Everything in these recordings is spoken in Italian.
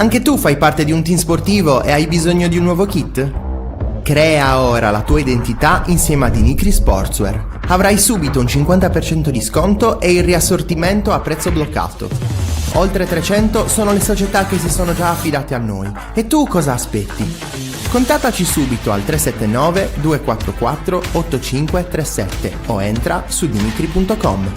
Anche tu fai parte di un team sportivo e hai bisogno di un nuovo kit? Crea ora la tua identità insieme a Dinicri Sportswear. Avrai subito un 50% di sconto e il riassortimento a prezzo bloccato. Oltre 300 sono le società che si sono già affidate a noi. E tu cosa aspetti? Contattaci subito al 379 244 8537 o entra su dinicri.com.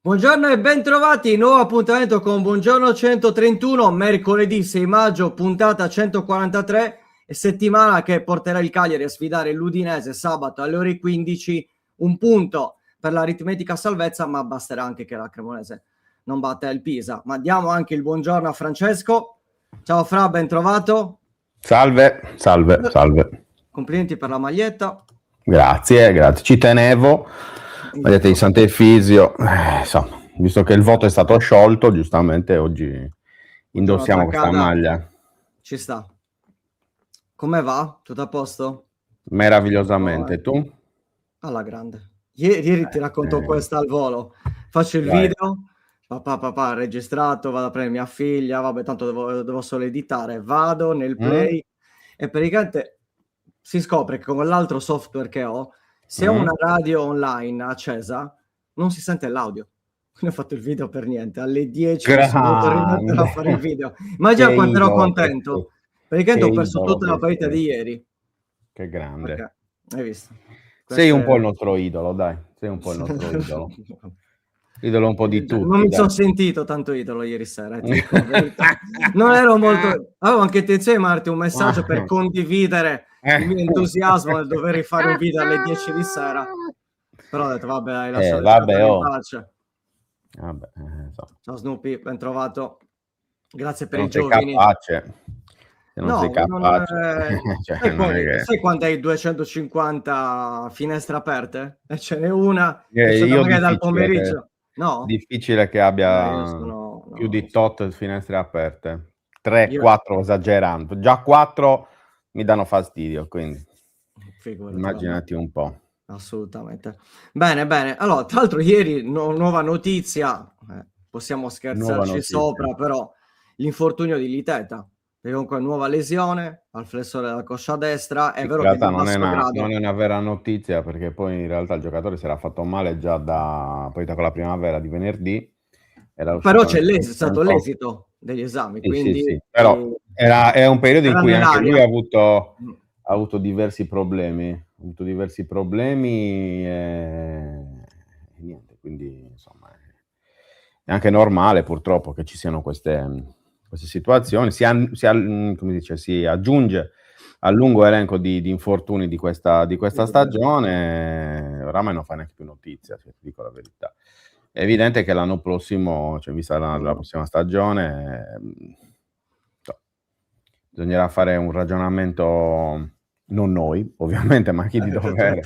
Buongiorno e ben trovati, nuovo appuntamento con Buongiorno 131, mercoledì 6 maggio, puntata 143, e settimana che porterà il Cagliari a sfidare l'Udinese sabato alle ore 15, un punto per l'aritmetica salvezza, ma basterà anche che la Cremonese non batta il Pisa. Ma diamo anche il buongiorno a Francesco. Ciao Fra, ben trovato. Salve. Complimenti per la maglietta. Grazie, ci tenevo. Vedete di Sant'Efisio, insomma, visto che il voto è stato sciolto, giustamente oggi indossiamo questa maglia. Ci sta. Come va? Tutto a posto? Meravigliosamente, tu? Alla grande. Ieri ti racconto questa al volo. Faccio il video, papà, registrato, vado a prendere mia figlia, vabbè, tanto devo solo editare, vado nel play e praticamente si scopre che con l'altro software che ho, se ho una radio online accesa, non si sente l'audio. Quindi ho fatto il video per niente. Alle 10 mi sono dovuto rimettere a fare il video. Ma già quanto ero contento. Praticamente ho perso tutta la partita di ieri. Che grande. Okay. Hai visto? Sei un po' il nostro idolo, dai. Sei un po' il nostro idolo. Idolo un po' di tutti. Non mi sono sentito tanto idolo ieri sera. Non ero molto... Avevo anche intenzione di mandarti un messaggio per condividere il mio entusiasmo nel dover rifare un video alle 10 di sera. Però ho detto, vabbè, hai lasciato in pace. Ciao Snoopy, ben trovato. Grazie per i giovani. Non sei capace. Sai quando hai 250 finestre aperte? E ce n'è una io magari dal pomeriggio. No? Difficile che abbia più di tot finestre aperte. 3-4 esagerando. Già 4 mi danno fastidio, quindi immaginati un po'. Assolutamente. Bene. Allora, tra l'altro ieri nuova notizia, possiamo scherzarci sopra, però l'infortunio di Liteta, perché comunque nuova lesione al flessore della coscia destra, è vero che non è una vera notizia, perché poi in realtà il giocatore si era fatto male già poi con la primavera di venerdì. Però c'è stato l'esito degli esami, quindi... Sì. Però è un periodo in cui anche lui ha avuto diversi problemi. E niente, quindi insomma è anche normale purtroppo che ci siano queste situazioni. Si aggiunge al lungo elenco di infortuni di questa stagione. Oramai non fa neanche più notizia, se ti dico la verità. È evidente che l'anno prossimo, vista la prossima stagione, bisognerà fare un ragionamento, non noi ovviamente, ma chi di dovere,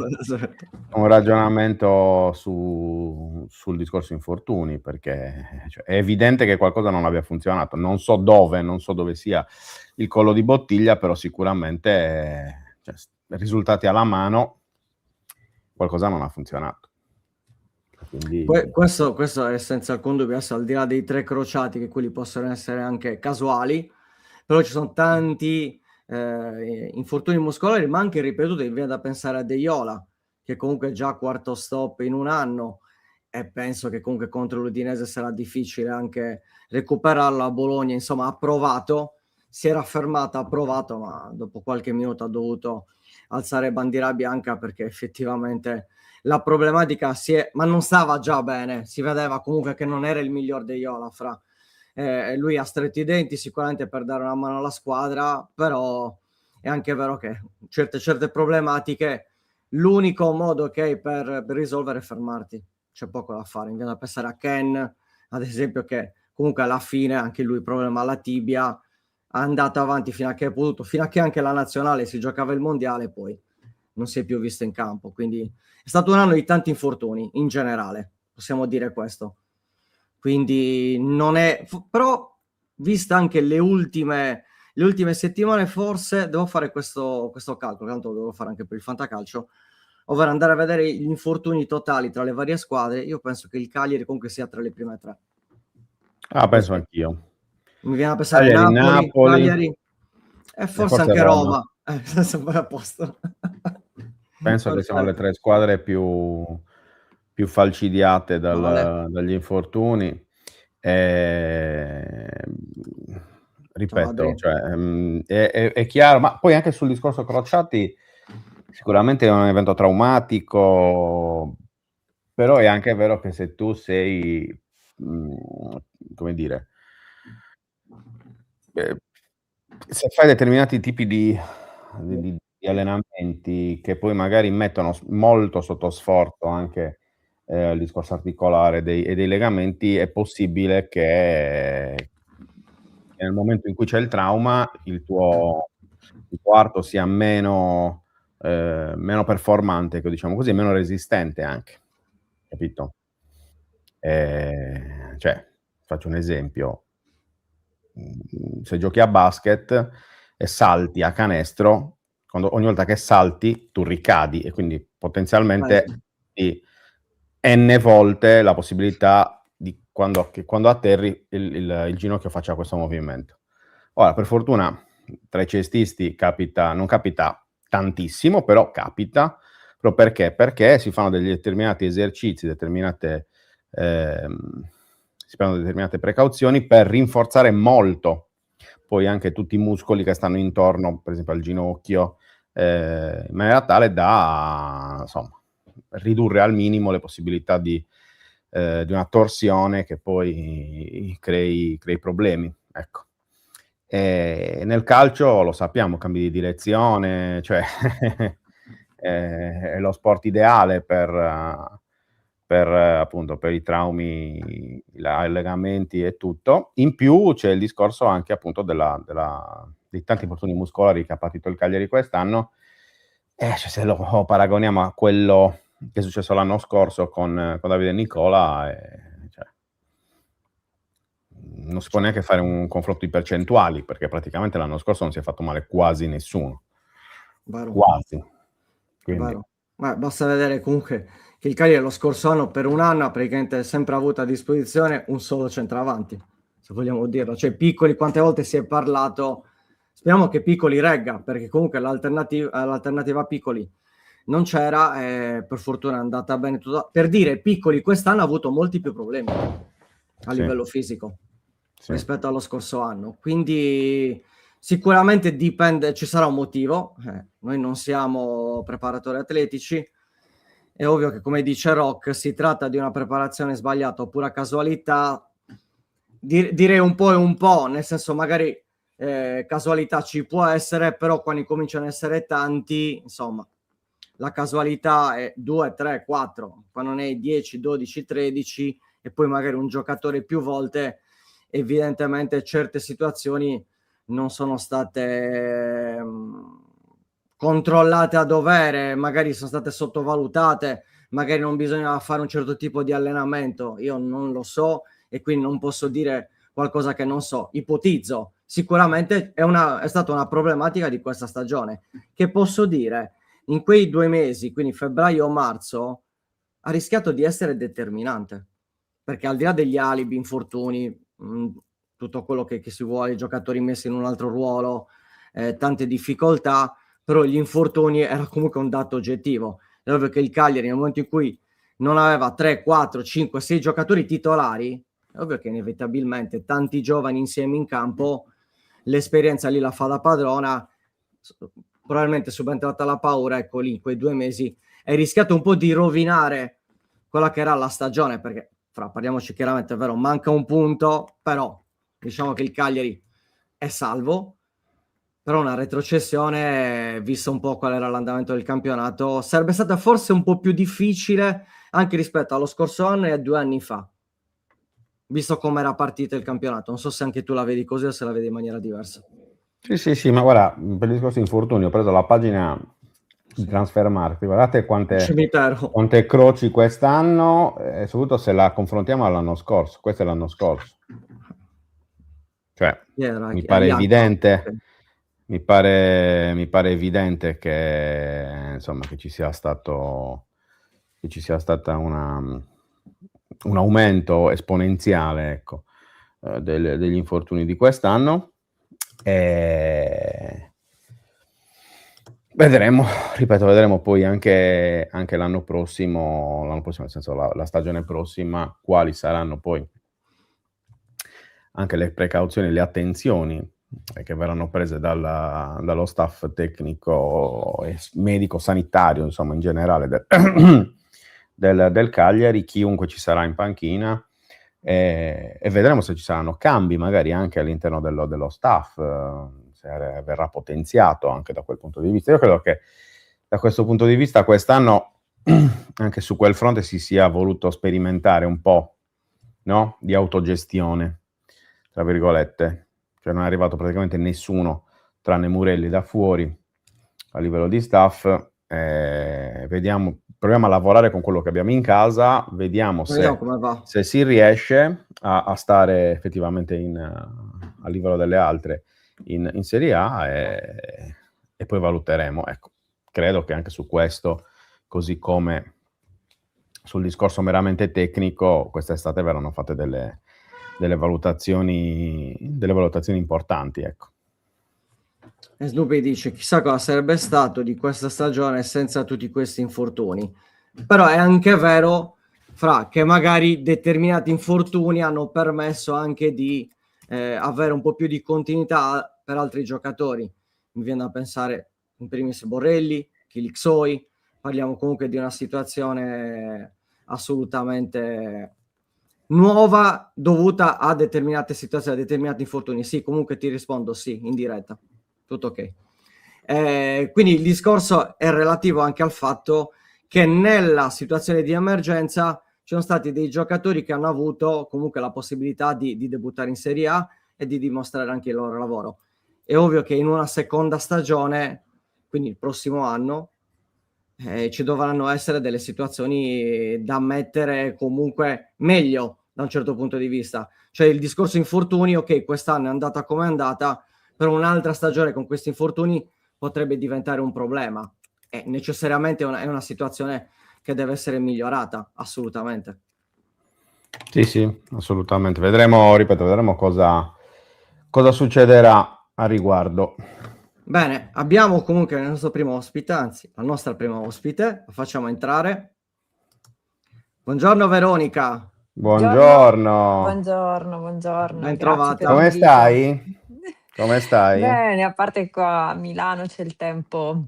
un ragionamento sul discorso infortuni, perché è evidente che qualcosa non abbia funzionato. Non so dove sia il collo di bottiglia, però sicuramente risultati alla mano, qualcosa non ha funzionato. Quindi... Questo è senza alcun dubbio, al di là dei 3 crociati, che quelli possono essere anche casuali, però ci sono tanti infortuni muscolari, ma anche ripetuti. Viene da pensare a Deiola, che comunque è già quarto stop in un anno, e penso che comunque contro l'Udinese sarà difficile anche recuperarlo. A Bologna insomma ha provato, si era fermata, ha provato, ma dopo qualche minuto ha dovuto alzare bandiera bianca, perché effettivamente la problematica ma non stava già bene, si vedeva comunque che non era il miglior degli Olafra. Lui ha stretto i denti sicuramente per dare una mano alla squadra, però è anche vero che certe problematiche l'unico modo che hai per risolvere è fermarti, c'è poco da fare. Mi viene da pensare a Ken, ad esempio, che comunque alla fine anche lui problema alla tibia, è andato avanti fino a che è potuto, fino a che anche la nazionale si giocava il mondiale, poi non si è più visto in campo, quindi è stato un anno di tanti infortuni in generale, possiamo dire questo. Quindi non è, però vista anche le ultime settimane, forse devo fare questo calcolo, tanto lo devo fare anche per il fantacalcio, ovvero andare a vedere gli infortuni totali tra le varie squadre. Io penso che il Cagliari comunque sia tra le prime tre. Penso anch'io. Mi viene a pensare Napoli, Cagliari e forse anche Roma. Poi a posto. Penso che siano le 3 squadre più falcidiate dagli infortuni. Ripeto, cioè, è chiaro, ma poi anche sul discorso Crociati sicuramente è un evento traumatico, però è anche vero che se tu sei, come dire, se fai determinati tipi di allenamenti che poi magari mettono molto sotto sforzo anche il discorso articolare e dei legamenti, è possibile che nel momento in cui c'è il trauma il tuo arto sia meno performante, diciamo così, meno resistente anche, capito? Cioè, faccio un esempio. Se giochi a basket e salti a canestro, ogni volta che salti tu ricadi e quindi potenzialmente di n volte la possibilità di quando atterri il ginocchio faccia questo movimento. Ora, per fortuna tra i cestisti non capita tantissimo, però capita. Però perché? Perché si fanno degli determinati esercizi, si prendono determinate precauzioni per rinforzare molto poi anche tutti i muscoli che stanno intorno, per esempio al ginocchio, in maniera tale da, insomma, ridurre al minimo le possibilità di una torsione che poi crei problemi, ecco. E nel calcio lo sappiamo, cambi di direzione, cioè è lo sport ideale per appunto per i traumi, i legamenti e tutto. In più c'è il discorso anche appunto dei tanti infortuni muscolari che ha patito il Cagliari quest'anno, cioè se lo paragoniamo a quello che è successo l'anno scorso con Davide e Nicola, cioè, non si può neanche fare un confronto di percentuali, perché praticamente l'anno scorso non si è fatto male quasi nessuno. Vero. Quasi. Quindi. Ma basta vedere comunque che il Cagliari lo scorso anno per un anno ha praticamente sempre avuto a disposizione un solo centravanti, se vogliamo dirlo. Cioè Piccoli, quante volte si è parlato, speriamo che Piccoli regga, perché comunque l'alternativa a Piccoli non c'era, per fortuna è andata bene tutto. Per dire, Piccoli quest'anno ha avuto molti più problemi a livello fisico rispetto allo scorso anno, quindi sicuramente dipende, ci sarà un motivo, noi non siamo preparatori atletici, è ovvio che come dice Rock si tratta di una preparazione sbagliata o pura casualità, direi un po' e un po', nel senso magari casualità ci può essere, però quando cominciano ad essere tanti, insomma, la casualità è 2, 3, 4, quando ne è 10, 12, 13 e poi magari un giocatore più volte, evidentemente certe situazioni non sono state controllate a dovere, magari sono state sottovalutate, magari non bisognava fare un certo tipo di allenamento, io non lo so e quindi non posso dire qualcosa che non so, ipotizzo, sicuramente è stata una problematica di questa stagione, che posso dire in quei 2 mesi, quindi febbraio o marzo, ha rischiato di essere determinante, perché al di là degli alibi, infortuni, tutto quello che si vuole, i giocatori messi in un altro ruolo, tante difficoltà, però gli infortuni era comunque un dato oggettivo. È ovvio che il Cagliari nel momento in cui non aveva 3, 4, 5, 6 giocatori titolari, è ovvio che inevitabilmente tanti giovani insieme in campo l'esperienza lì la fa da padrona, probabilmente subentrata la paura, ecco lì, quei 2 mesi, hai rischiato un po' di rovinare quella che era la stagione, perché, parliamoci chiaramente, è vero, manca un punto, però diciamo che il Cagliari è salvo, però una retrocessione, visto un po' qual era l'andamento del campionato, sarebbe stata forse un po' più difficile anche rispetto allo scorso anno e a 2 anni fa, visto come era partito il campionato. Non so se anche tu la vedi così o se la vedi in maniera diversa. Sì, ma guarda, per il discorso infortuni ho preso la pagina di Transfermarkt, guardate quante croci quest'anno, e soprattutto se la confrontiamo all'anno scorso. Questo è l'anno scorso. Cioè, mi pare evidente, mi pare evidente che, insomma, che ci sia stata un aumento esponenziale, ecco, degli infortuni di quest'anno. Vedremo poi anche l'anno prossimo, nel senso la stagione prossima, quali saranno poi anche le precauzioni, le attenzioni che verranno prese dallo staff tecnico e medico sanitario, insomma, in generale del Cagliari, chiunque ci sarà in panchina, e vedremo se ci saranno cambi magari anche all'interno dello staff, se verrà potenziato anche da quel punto di vista. Io credo che da questo punto di vista quest'anno anche su quel fronte si sia voluto sperimentare un po', no? Di autogestione, tra virgolette, cioè non è arrivato praticamente nessuno tranne Murelli da fuori a livello di staff. Proviamo a lavorare con quello che abbiamo in casa, vediamo se si riesce a stare effettivamente a livello delle altre in Serie A, e poi valuteremo. Ecco, credo che anche su questo, così come sul discorso meramente tecnico, quest'estate verranno fatte delle valutazioni importanti, ecco. E Snoopy dice: chissà cosa sarebbe stato di questa stagione senza tutti questi infortuni. Però è anche vero, che magari determinati infortuni hanno permesso anche di avere un po' più di continuità per altri giocatori. Mi viene da pensare in primis Borrelli, Chilixoi. Parliamo comunque di una situazione assolutamente nuova, dovuta a determinate situazioni, a determinati infortuni. Sì, comunque ti rispondo sì, in diretta. Tutto ok. Quindi il discorso è relativo anche al fatto che nella situazione di emergenza ci sono stati dei giocatori che hanno avuto comunque la possibilità di debuttare in Serie A e di dimostrare anche il loro lavoro. È ovvio che in una seconda stagione, quindi il prossimo anno, ci dovranno essere delle situazioni da mettere comunque meglio da un certo punto di vista. Cioè il discorso infortuni, ok, quest'anno è andata come è andata, per un'altra stagione con questi infortuni potrebbe diventare un problema. Necessariamente è una situazione che deve essere migliorata, assolutamente. Sì, assolutamente. Vedremo cosa succederà a riguardo. Bene, abbiamo comunque il nostro primo ospite, anzi la nostra prima ospite, la facciamo entrare. Buongiorno Veronica. Buongiorno. Ben trovata. Come stai? Bene, a parte qua a Milano c'è il tempo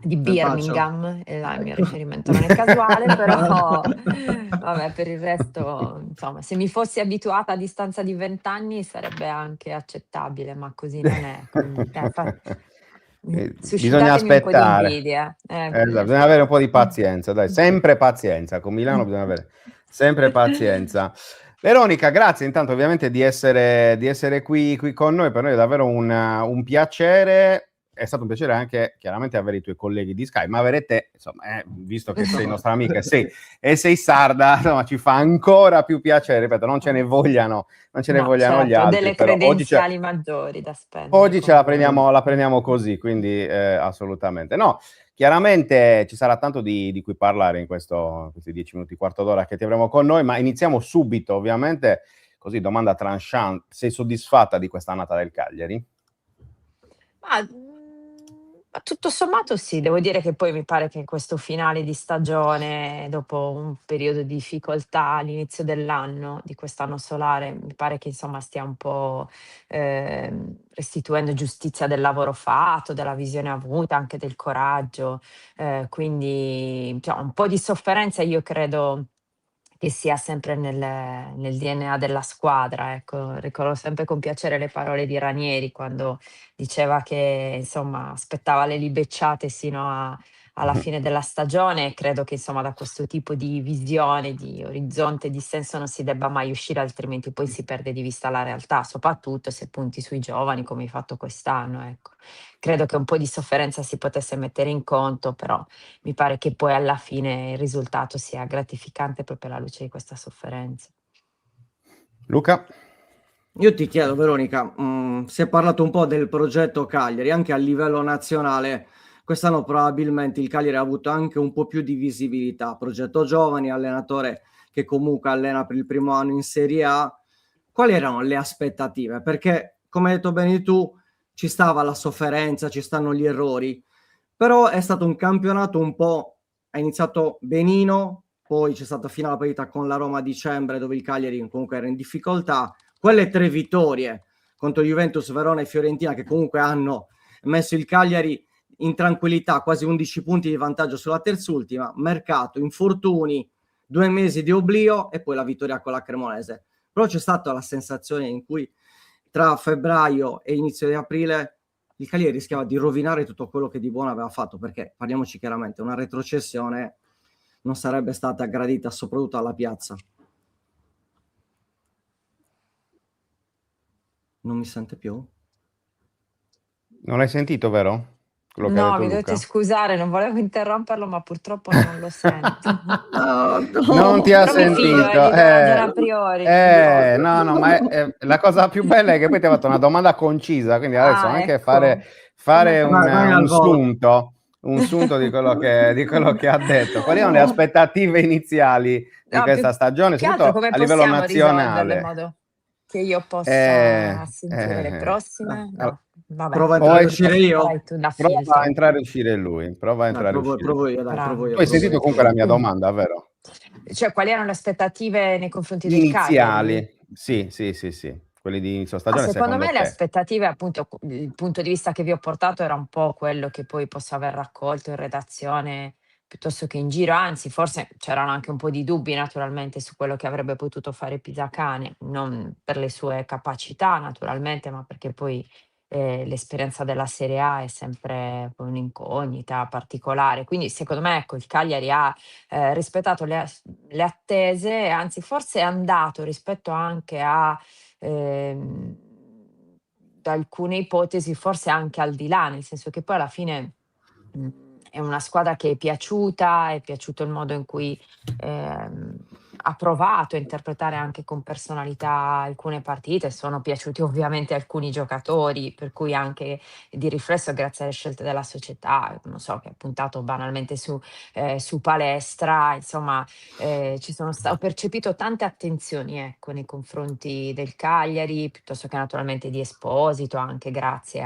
di Birmingham, e là il mio riferimento non è casuale, però vabbè, per il resto, insomma, se mi fossi abituata a distanza di 20 anni sarebbe anche accettabile, ma così non è. Quindi, bisogna aspettare. Un po' di invidia. Bisogna avere un po' di pazienza, dai, sempre pazienza. Con Milano bisogna avere sempre pazienza. Veronica, grazie intanto ovviamente di essere qui con noi. Per noi è davvero un piacere. È stato un piacere anche chiaramente avere i tuoi colleghi di Sky, ma avrete, insomma, visto che sei nostra amica e sei sarda, insomma, ci fa ancora più piacere. Ripeto, non ce ne vogliano gli altri. Delle credenziali maggiori da spendere. Oggi ce la prendiamo così, quindi assolutamente. No, chiaramente ci sarà tanto di cui parlare in questi 10 minuti, quarto d'ora che ti avremo con noi, ma iniziamo subito, ovviamente, così domanda tranchant. Sei soddisfatta di questa annata del Cagliari? Ma tutto sommato sì, devo dire che poi mi pare che questo finale di stagione, dopo un periodo di difficoltà all'inizio dell'anno, di quest'anno solare, mi pare che insomma stia un po' restituendo giustizia del lavoro fatto, della visione avuta, anche del coraggio. Quindi cioè, un po' di sofferenza io credo che sia sempre nel DNA della squadra, ecco. Ricordo sempre con piacere le parole di Ranieri quando diceva che insomma aspettava le libecciate sino alla fine della stagione, e credo che insomma da questo tipo di visione, di orizzonte, di senso non si debba mai uscire, altrimenti poi si perde di vista la realtà, soprattutto se punti sui giovani come hai fatto quest'anno, ecco. Credo che un po' di sofferenza si potesse mettere in conto, però mi pare che poi alla fine il risultato sia gratificante proprio alla luce di questa sofferenza. Luca? Io ti chiedo, Veronica, si è parlato un po' del progetto Cagliari, anche a livello nazionale. Quest'anno probabilmente il Cagliari ha avuto anche un po' più di visibilità. Progetto giovani, allenatore che comunque allena per il primo anno in Serie A. Quali erano le aspettative? Perché, come hai detto bene tu, ci stava la sofferenza, ci stanno gli errori, però è stato un campionato un po', ha iniziato benino, poi c'è stata fino alla partita con la Roma a dicembre dove il Cagliari comunque era in difficoltà. Quelle 3 vittorie contro Juventus, Verona e Fiorentina che comunque hanno messo il Cagliari in tranquillità, quasi 11 punti di vantaggio sulla terzultima, mercato, infortuni, 2 mesi di oblio e poi la vittoria con la Cremonese. Però c'è stata la sensazione in cui tra febbraio e inizio di aprile il Cagliari rischiava di rovinare tutto quello che di buono aveva fatto, perché parliamoci chiaramente, una retrocessione non sarebbe stata gradita soprattutto alla piazza. Non mi sente più? Non l'hai sentito, vero? Quello che ha No, detto mi dovete Luca? scusare, non volevo interromperlo, ma purtroppo non lo sento. Non ti ha Però mi fido, sentito. gli do ragione a priori. No, ma la cosa più bella è che poi ti ha fatto una domanda concisa, quindi adesso Ah, anche ecco. fare Vai al volo. un sunto di quello che ha detto. Quali erano le aspettative iniziali di No, questa stagione, più altro soprattutto come a livello possiamo risolverlo in nazionale? modo che io Eh, possa sentire le eh, prossime? all- No, vabbè, Prova a entrare e uscire farai io? tu da prova a filtro. entrare e uscire lui. Prova a Dai, entrare e uscire provo lui. io, dai, Bravo. Tu hai sentito comunque la mia provo io. domanda, vero? Cioè, quali erano le aspettative nei confronti del Cagliari? Iniziali. Sì, sì, sì, sì. Quelli di inizio Ma stagione secondo secondo me le te. aspettative, appunto, il punto di vista che vi ho portato era un po' quello che poi posso aver raccolto in redazione piuttosto che in giro, anzi, forse c'erano anche un po' di dubbi naturalmente su quello che avrebbe potuto fare Pisacane, non per le sue capacità naturalmente, ma perché poi l'esperienza della Serie A è sempre poi un'incognita particolare. Quindi secondo me, ecco, il Cagliari ha rispettato le attese, anzi forse è andato rispetto anche a ehm, da alcune ipotesi forse anche al di là, nel senso che poi alla fine, è una squadra che è piaciuto il modo in cui, ehm, ha provato a interpretare anche con personalità alcune partite, sono piaciuti ovviamente alcuni giocatori, per cui anche di riflesso grazie alle scelte della società, non so, che ha puntato banalmente su palestra, insomma, ho percepito tante attenzioni, ecco, nei confronti del Cagliari, piuttosto che naturalmente di Esposito, anche grazie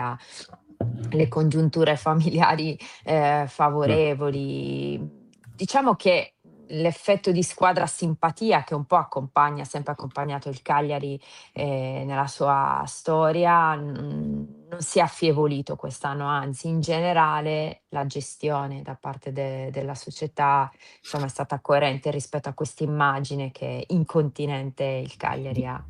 alle congiunture familiari, Mh. favorevoli. Diciamo che l'effetto di squadra simpatia che un po' accompagna sempre accompagnato il Cagliari, nella sua storia, non si è affievolito quest'anno, anzi in generale la gestione da parte della società, insomma, è stata coerente rispetto a quest'immagine che incontinente il Cagliari ha.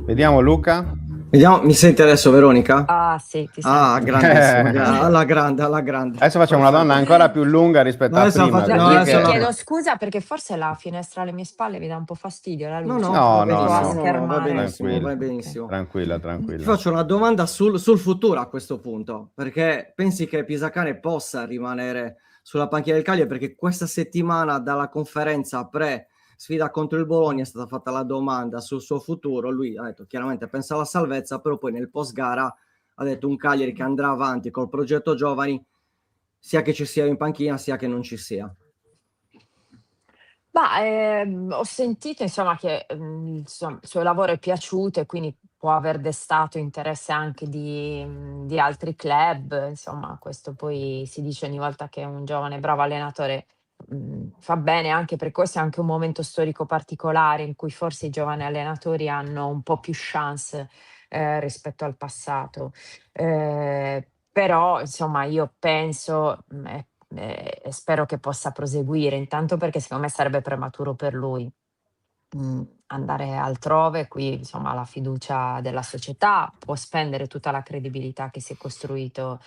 Vediamo Luca. Vediamo, mi senti adesso, Veronica? Ah sì, ti Ah, sento. grandissimo, alla grande, alla grande. Adesso facciamo una domanda Perfetto. ancora più lunga rispetto No, a adesso prima, faccio, No, no, così io adesso ti che chiedo no. scusa perché forse la finestra alle mie spalle mi dà un po' fastidio la No, luce. no, va no, no, Provo a benissimo, no, no, no, va schermare. benissimo, tranquilla, va Okay. benissimo. tranquilla, Ti tranquilla. faccio una domanda sul futuro a questo punto, perché pensi che Pisacane possa rimanere sulla panchina del Cagliari? Perché questa settimana dalla conferenza sfida contro il Bologna è stata fatta la domanda sul suo futuro, lui ha detto chiaramente pensa alla salvezza, però poi nel post gara ha detto un Cagliari che andrà avanti col progetto giovani, sia che ci sia in panchina sia che non ci sia. Ho sentito insomma che, il suo lavoro è piaciuto e quindi può aver destato interesse anche di altri club, insomma questo poi si dice ogni volta che un giovane bravo allenatore, fa bene, anche per questo è anche un momento storico particolare in cui forse i giovani allenatori hanno un po' più chance, rispetto al passato. Però insomma io penso, e spero che possa proseguire, intanto perché secondo me sarebbe prematuro per lui. Andare altrove, qui insomma ha la fiducia della società, può spendere tutta la credibilità che si è costruito,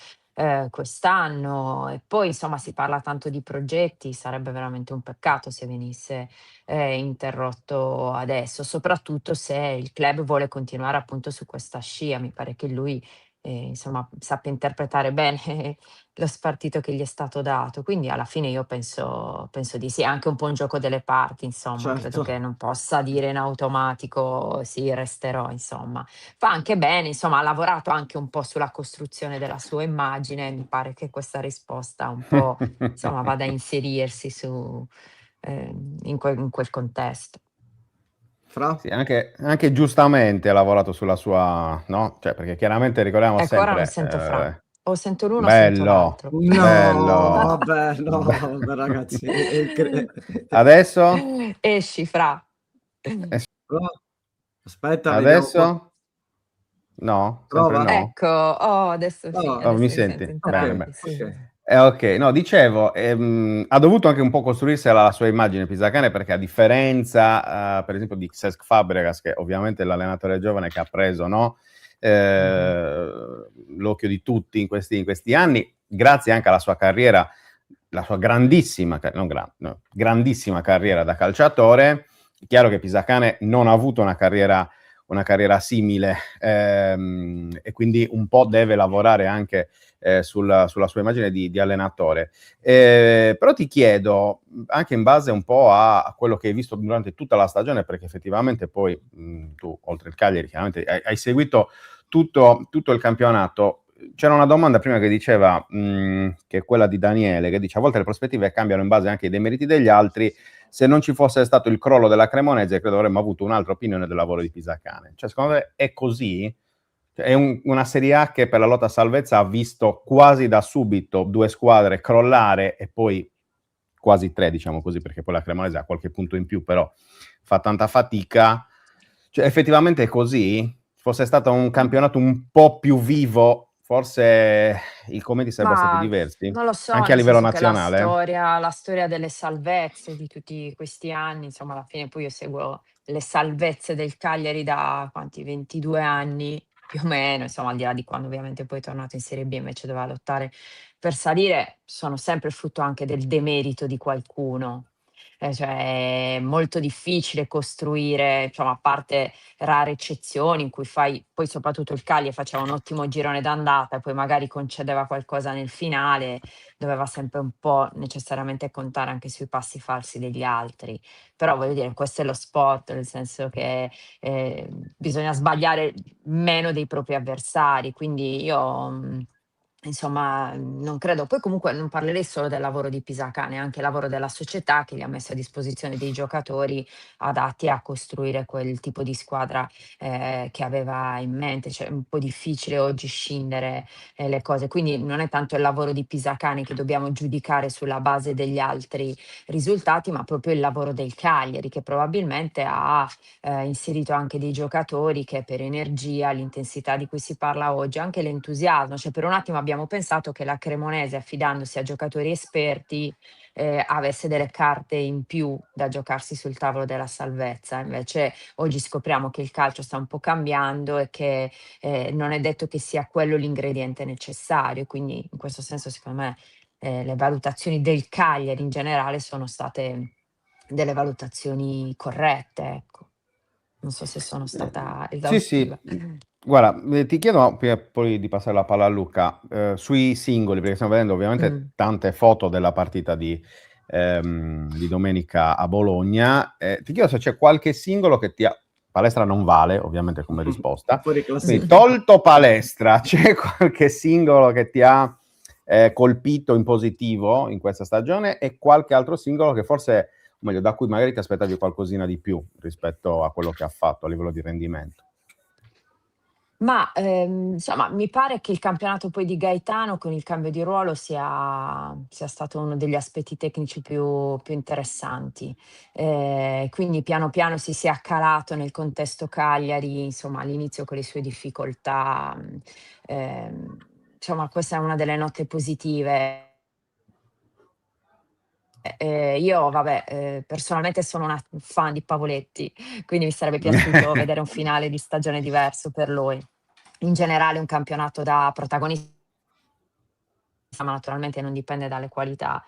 quest'anno e poi insomma si parla tanto di progetti, sarebbe veramente un peccato se venisse, interrotto adesso, soprattutto se il club vuole continuare appunto su questa scia. Mi pare che lui, insomma sappia interpretare bene lo spartito che gli è stato dato. Quindi alla fine io penso di sì, è anche un po' un gioco delle parti insomma, credo che Certo. non possa dire in automatico: "Sì, resterò", insomma. Fa anche bene, insomma, ha lavorato anche un po' sulla costruzione della sua immagine, mi pare che questa risposta un po', insomma, vada a inserirsi su in quel contesto. Fra? Sì, anche giustamente ha lavorato sulla sua, no, cioè perché chiaramente ricordiamo Ecco, ora non sempre, sento Fra. O sento l'uno o sento bello, l'altro. No, bello, vabbè, no, be vabbè ragazzi, è incre adesso? Esci Fra. Es Pro aspetta, vediamo un po'. adesso? No? Sempre Prova? no? Ecco, oh adesso sì, No, Oh, mi adesso vi sento senti? Bene, okay, entrambi, bene. sì, sì, okay. sì. Okay, no dicevo, ha dovuto anche un po' costruirsela la sua immagine Pisacane, perché a differenza, per esempio di Cesc Fabregas, che ovviamente è l'allenatore giovane che ha preso, no, Mh-mh. l'occhio di tutti in questi anni, grazie anche alla sua carriera, la sua grandissima ca non gran no, grandissima carriera da calciatore. È chiaro che Pisacane non ha avuto una carriera simile, e quindi un po' deve lavorare anche sulla sua immagine di allenatore. Però ti chiedo, anche in base un po' a quello che hai visto durante tutta la stagione, perché effettivamente poi tu, oltre il Cagliari, chiaramente hai seguito tutto il campionato. C'era una domanda prima che diceva, che è quella di Daniele, che dice: a volte le prospettive cambiano in base anche ai demeriti degli altri. Se non ci fosse stato il crollo della Cremonese, credo avremmo avuto un'altra opinione del lavoro di Pisacane. Cioè, secondo me è così? È una Serie A che per la lotta a salvezza ha visto quasi da subito 2 squadre crollare e poi quasi 3, diciamo così, perché poi la Cremonese ha qualche punto in più, però fa tanta fatica. Cioè, effettivamente è così? Fosse stato un campionato un po' più vivo, forse i commenti sarebbero stati Ma diversi? non lo so, Anche a nel livello senso che nazionale? la storia delle salvezze di tutti questi anni, insomma alla fine poi io seguo le salvezze del Cagliari da quanti, 22 anni più o meno, insomma al di là di quando ovviamente poi è tornato in Serie B invece doveva lottare per salire, sono sempre frutto anche del demerito di qualcuno. Cioè è molto difficile costruire, insomma a parte rare eccezioni in cui fai poi soprattutto il Cagliari faceva un ottimo girone d'andata e poi magari concedeva qualcosa nel finale, doveva sempre un po' necessariamente contare anche sui passi falsi degli altri. Però voglio dire, questo è lo sport, nel senso che, bisogna sbagliare meno dei propri avversari, quindi io, insomma, non credo poi comunque non parlerei solo del lavoro di Pisacane, anche il lavoro della società che gli ha messo a disposizione dei giocatori adatti a costruire quel tipo di squadra, che aveva in mente. Cioè, è un po' difficile oggi scindere, le cose. Quindi non è tanto il lavoro di Pisacane che dobbiamo giudicare sulla base degli altri risultati, ma proprio il lavoro del Cagliari, che probabilmente ha, inserito anche dei giocatori che per energia, l'intensità di cui si parla oggi, anche l'entusiasmo, cioè per un attimo abbiamo pensato che la Cremonese, affidandosi a giocatori esperti, avesse delle carte in più da giocarsi sul tavolo della salvezza. Invece oggi scopriamo che il calcio sta un po' cambiando e che, non è detto che sia quello l'ingrediente necessario. Quindi in questo senso secondo me, le valutazioni del Cagliari in generale sono state delle valutazioni corrette, ecco. Non so se sono stata Sì, esaustiva. sì. Guarda, ti chiedo prima poi di passare la palla a Luca, sui singoli, perché stiamo vedendo ovviamente Mh. tante foto della partita di domenica a Bologna. Ti chiedo se c'è qualche singolo che ti ha palestra non vale, ovviamente come risposta, Fuori quindi classifica. tolto palestra, c'è qualche singolo che ti ha, colpito in positivo in questa stagione e qualche altro singolo che forse o meglio, da cui magari ti aspettavi qualcosina di più rispetto a quello che ha fatto a livello di rendimento? Ma, insomma, mi pare che il campionato poi di Gaetano con il cambio di ruolo sia stato uno degli aspetti tecnici più interessanti. Quindi piano piano si sia calato nel contesto Cagliari, insomma all'inizio con le sue difficoltà, insomma questa è una delle note positive. Io vabbè, personalmente sono una fan di Pavoletti, quindi mi sarebbe piaciuto vedere un finale di stagione diverso per lui. In generale un campionato da protagonista, ma naturalmente non dipende dalle qualità,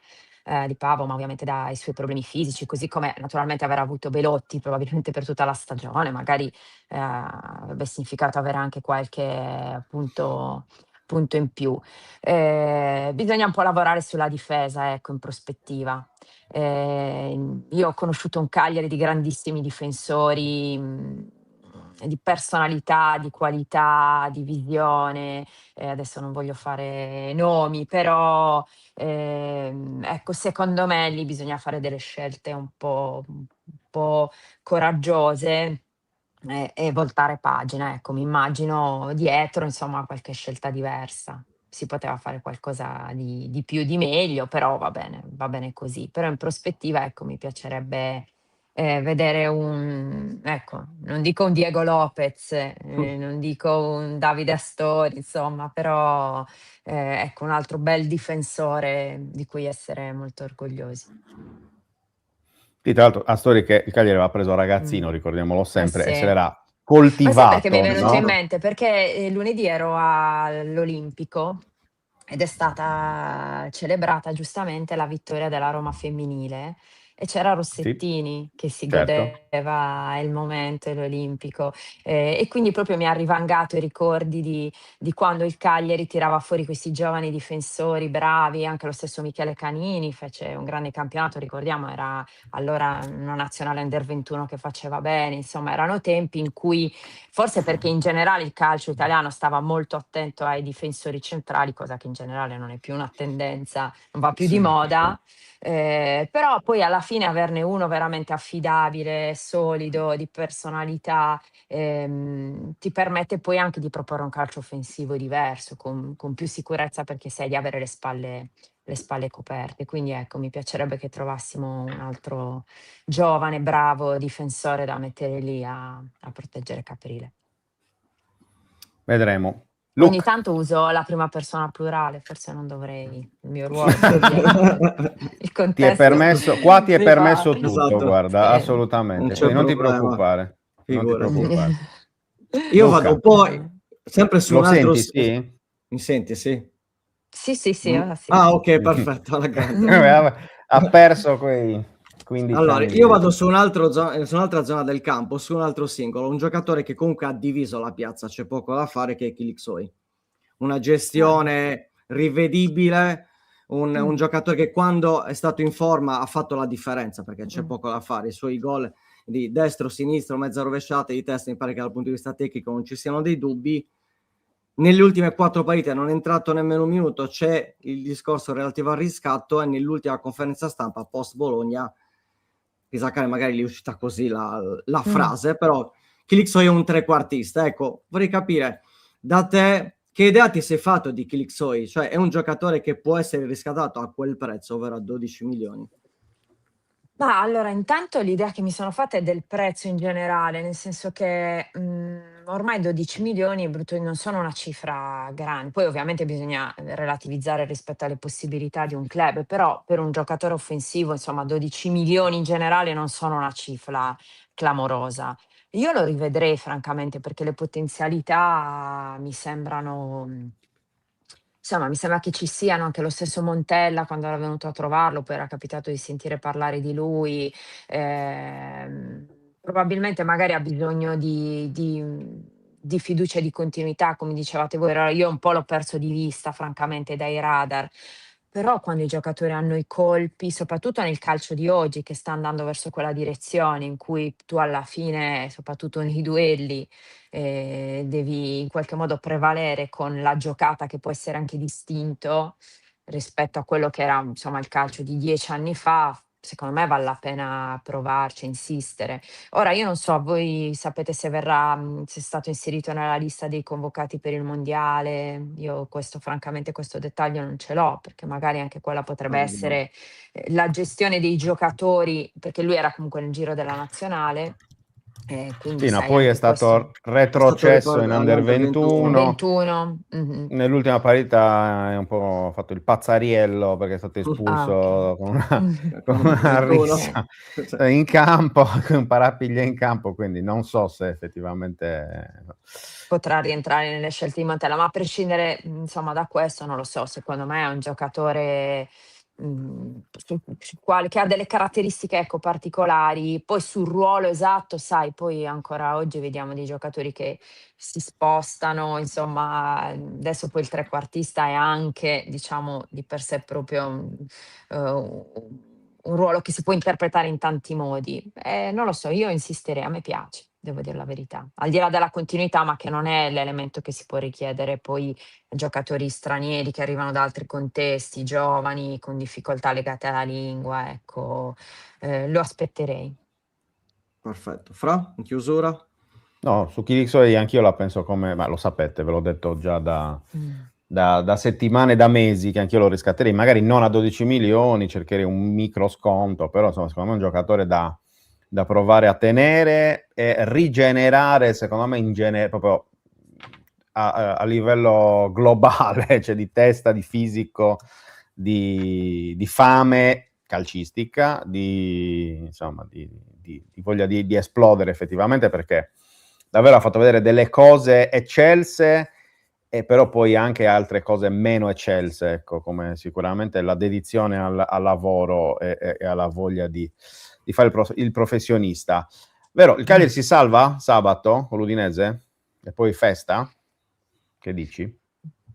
di Pavo, ma ovviamente dai suoi problemi fisici, così come naturalmente aver avuto Belotti probabilmente per tutta la stagione, magari, avrebbe significato avere anche qualche punto in più. Bisogna un po' lavorare sulla difesa, ecco, in prospettiva. Io ho conosciuto un Cagliari di grandissimi difensori, di personalità, di qualità, di visione, adesso non voglio fare nomi, però, ecco, secondo me lì bisogna fare delle scelte un po' coraggiose, e voltare pagina, ecco. Mi immagino dietro, insomma, qualche scelta diversa. Si poteva fare qualcosa di più, di meglio, però va bene così. Però in prospettiva, ecco, mi piacerebbe, vedere ecco, non dico un Diego Lopez, non dico un Davide Astori, insomma, però, ecco, un altro bel difensore di cui essere molto orgogliosi. Sì, tra l'altro Astori che il Cagliari aveva preso Mh. ragazzino, ricordiamolo sempre, e se Sì. l'era Ma sai perché mi è coltivato, venuto in no? mente? Perché, lunedì ero all'Olimpico ed è stata celebrata giustamente la vittoria della Roma femminile e c'era Sì, Rossettini che si certo. godeva il momento dell'Olimpico, e quindi proprio mi ha rivangato i ricordi di quando il Cagliari tirava fuori questi giovani difensori bravi, anche lo stesso Michele Canini fece un grande campionato, ricordiamo era allora una nazionale under 21 che faceva bene, insomma erano tempi in cui, forse perché in generale il calcio italiano stava molto attento ai difensori centrali, cosa che in generale non è più una tendenza, non va più di Sì. moda, però poi alla fine averne uno veramente affidabile, solido, di personalità, ti permette poi anche di proporre un calcio offensivo diverso, con più sicurezza perché sai di avere le spalle coperte. Quindi ecco, mi piacerebbe che trovassimo un altro giovane, bravo difensore da mettere lì a proteggere Caprile. Vedremo. Ogni Luca, tanto uso la prima persona plurale, forse non dovrei, il mio ruolo cambia, il ti è contesto permesso, qua ti è mi fa permesso tutto, Esatto, guarda, non assolutamente, c'è quindi non ti problema, preoccupare, non ti figurati. preoccupare. Io vado Luca, poi sempre su lo un altro senti, sì? mi senti, sì? Sì, sì, sì, ora sì. Ah, okay, perfetto, alla grande. Ha perso quei 15 Allora, anni io di... vado su un'altra zona del campo, su un altro singolo, un giocatore che comunque ha diviso la piazza, c'è poco da fare, che è Kilik. Una Ah, gestione rivedibile, un mh, giocatore che quando è stato in forma ha fatto la differenza, perché c'è mh. poco da fare. I suoi gol di destro, sinistro, mezza rovesciata, di testa, mi pare che dal punto di vista tecnico non ci siano dei dubbi. Nelle ultime 4 partite non è entrato nemmeno un minuto, c'è il discorso relativo al riscatto e nell'ultima conferenza stampa post Bologna, Pisacane magari gli è uscita così la Mh. frase, però Kilixoy è un trequartista. Ecco, vorrei capire da te che idea ti sei fatto di Kilixoy? Cioè è un giocatore che può essere riscattato a quel prezzo, ovvero a 12 milioni. Ma allora, intanto l'idea che mi sono fatta è del prezzo in generale, nel senso che, ormai 12.000.000 brutto non sono una cifra gran poi ovviamente bisogna, relativizzare rispetto alle possibilità di un club, però per un giocatore offensivo, insomma 12.000.000 in generale non sono una cifra clamorosa. Io lo rivedrei francamente perché le potenzialità mi sembrano insomma, mi sembra che ci siano, anche lo stesso Montella quando era venuto a trovarlo, poi era capitato di sentire parlare di lui, probabilmente magari ha bisogno di fiducia e di continuità, come dicevate voi, io un po' l'ho perso di vista francamente dai radar. Però quando i giocatori hanno i colpi, soprattutto nel calcio di oggi che sta andando verso quella direzione in cui tu alla fine, soprattutto nei duelli, devi in qualche modo prevalere con la giocata che può essere anche distinto rispetto a quello che era, insomma, il calcio di 10 anni fa. secondo me vale la pena provarci, insistere. Ora io non so, voi sapete se se è stato inserito nella lista dei convocati per il mondiale? Io francamente questo dettaglio non ce l'ho, perché magari anche quella potrebbe essere la gestione dei giocatori, perché lui era comunque nel giro della nazionale, quindi Sì, ma sai poi è anche questo. stato retrocesso in Under 21. 21, mh-mh. Nell'ultima partita è un po' fatto il pazzariello perché è stato Ah, okay. espulso con con Con una 21. rissa in campo, con parapiglia in campo, quindi non so se effettivamente Potrà rientrare nelle scelte di Montella, ma a prescindere, insomma, da questo non lo so, secondo me è un giocatore, sul quale che ha delle caratteristiche, ecco, particolari. Poi sul ruolo esatto, sai, poi ancora oggi vediamo dei giocatori che si spostano, insomma, adesso poi il trequartista è anche, diciamo, di per sé proprio un ruolo che si può interpretare in tanti modi. Non lo so, io insisterei, a me piace, devo dir la verità. Al di là della continuità, ma che non è l'elemento che si può richiedere poi a giocatori stranieri che arrivano da altri contesti, giovani, con difficoltà legate alla lingua, ecco, lo aspetterei. Perfetto. Fra, in chiusura? no, su Kiriksoy anch'io la penso come, ma lo sapete, ve l'ho detto già da settimane, da mesi, che anch'io lo riscatterei, magari non a 12 milioni, cercherei un micro sconto, però insomma secondo me è un giocatore da provare a tenere e rigenerare, secondo me, proprio a livello globale, cioè di testa, di fisico, di fame calcistica, insomma, di voglia di esplodere effettivamente, perché davvero ha fatto vedere delle cose eccelse e però poi anche altre cose meno eccelse, ecco, come sicuramente la dedizione al lavoro e alla voglia di fare il professionista. Vero, il Cagliari si salva sabato con l'Udinese? E poi festa? Che dici?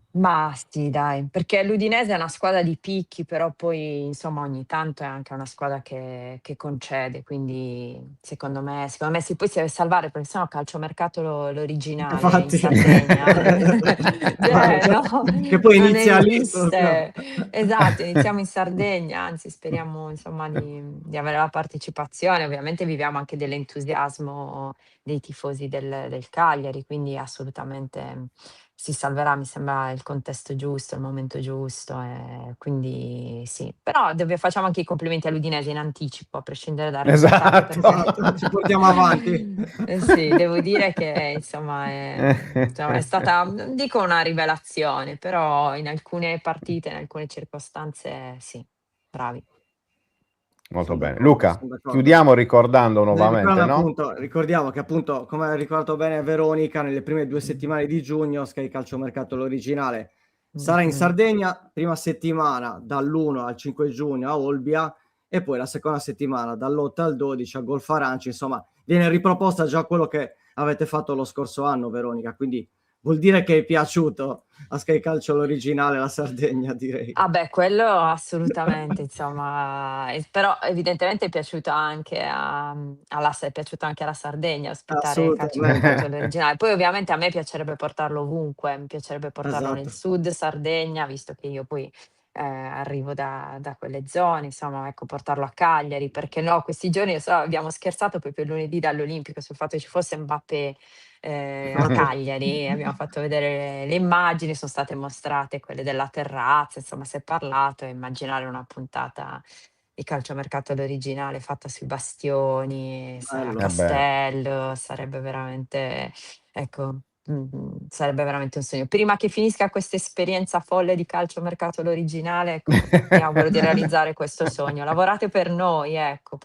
Ma sì dai, perché l'Udinese è una squadra di picchi, però poi insomma ogni tanto è anche una squadra che concede, quindi secondo me sì, poi si deve salvare perché sennò calciomercato l'originale in Infatti. Sardegna, cioè no, Che poi non inizia lì proprio. esiste. Esatto, iniziamo in Sardegna, anzi speriamo insomma di avere la partecipazione, ovviamente viviamo anche dell'entusiasmo dei tifosi del Cagliari, quindi assolutamente si salverà, mi sembra il contesto giusto, il momento giusto, quindi sì. Però facciamo anche i complimenti all'Udinese in anticipo, a prescindere dal risultato, Esatto. perché Ci portiamo avanti. sì, devo dire che insomma è stata, non dico una rivelazione, però in alcune partite, in alcune circostanze sì, bravi. Molto Son bene. d'accordo, Luca, son d'accordo. chiudiamo ricordando nuovamente, no? Appunto, ricordiamo che appunto, come ha ricordato bene Veronica, nelle prime 2 settimane di giugno Sky Calciomercato l'originale sarà in Mh-mh. Sardegna, prima settimana dall'1 al 5 giugno a Olbia e poi la seconda settimana dall'8 al 12 a Golfo Aranci. Insomma, viene riproposta già quello che avete fatto lo scorso anno, Veronica, quindi vuol dire che è piaciuto a Sky Calcio l'originale la Sardegna, direi. Ah beh, quello assolutamente, insomma, però evidentemente è piaciuto anche è piaciuto anche alla Sardegna ospitare calciomercato Assolutamente. all'originale. Poi ovviamente a me piacerebbe portarlo ovunque, mi piacerebbe portarlo nel Esatto. sud Sardegna, visto che io poi, arrivo da quelle zone, insomma, ecco, portarlo a Cagliari, perché no, questi giorni so abbiamo scherzato proprio il lunedì dall'Olimpico sul fatto che ci fosse Mbappé a Cagliari, abbiamo fatto vedere le immagini, son state mostrate quelle della terrazza, insomma si è parlato e immaginare una puntata di calciomercato all'originale fatta sui bastioni, a Bello. Beh, Castello, sarebbe veramente ecco, sarebbe veramente un sogno. Prima che finisca questa esperienza folle di calciomercato all'originale, ecco, mi auguro di realizzare questo sogno. Lavorate per noi, ecco,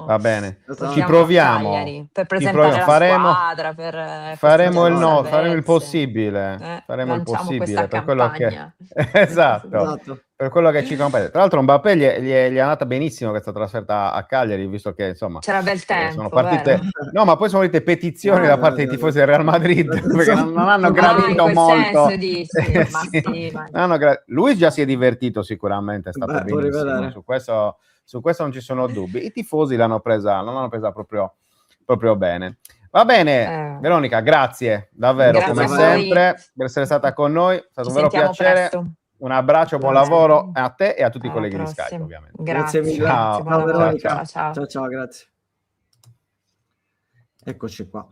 va bene. Ci Esatto. portiamolo a proviamo. Cagliari per presentare la squadra, per Faremo festeggiare le faremo il salvezze. possibile. Faremo il Lanciamo questa possibile per quello che campagna. esatto, Esatto. per quello che ci compete. Tra l'altro Mbappé gli è andata benissimo questa trasferta a Cagliari, visto che insomma, C'era bel sono tempo, vero? partite no, ma poi sono partite petizioni da parte dei tifosi del Real Madrid, perché non hanno Ah, in gradito quel senso molto. dici? Ma Sì, sì, ma non hanno lui già si è divertito sicuramente, è stato Beh, può benissimo, rivedere. su questo non ci sono dubbi. I tifosi non l'hanno presa proprio bene. Va bene, eh, Veronica, grazie davvero grazie come Grazie a a voi. voi. sempre per essere stata con noi, è stato Ci un vero sentiamo piacere. presto. Un abbraccio, buon lavoro a te e a tutti i colleghi di Skype, ovviamente. Grazie mille. Ciao. Ciao Veronica. Ciao, grazie. Eccoci qua.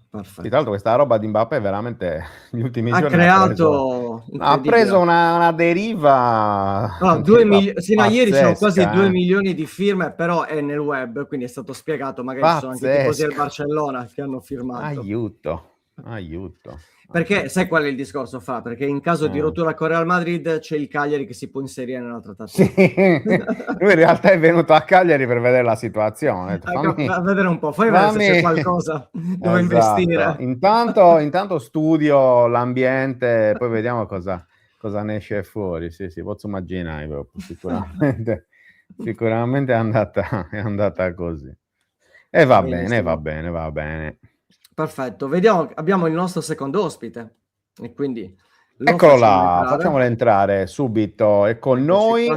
Perfetto. Tra l'altro questa roba di Mbappé veramente negli ultimi giorni ha preso una deriva, sino a ieri c'erano quasi 2 milioni di firme, però è nel web, quindi è stato spiegato, magari ci sono anche i tifosi del Barcellona che hanno firmato. Aiuto. Perché sai qual è il discorso, Fra? Perché in caso di rottura con Real Madrid c'è il Cagliari che si può inserire nella trattativa. Sì. Lui in realtà è venuto a Cagliari per vedere la situazione. A vedere un po', fai vedere se c'è qualcosa dove investire. Intanto studio l'ambiente, poi vediamo cosa ne esce fuori. Sì, posso immaginare proprio, sicuramente è andata così. E va bene. Perfetto, vediamo, abbiamo il nostro secondo ospite e quindi eccolo là, facciamolo entrare subito. È con noi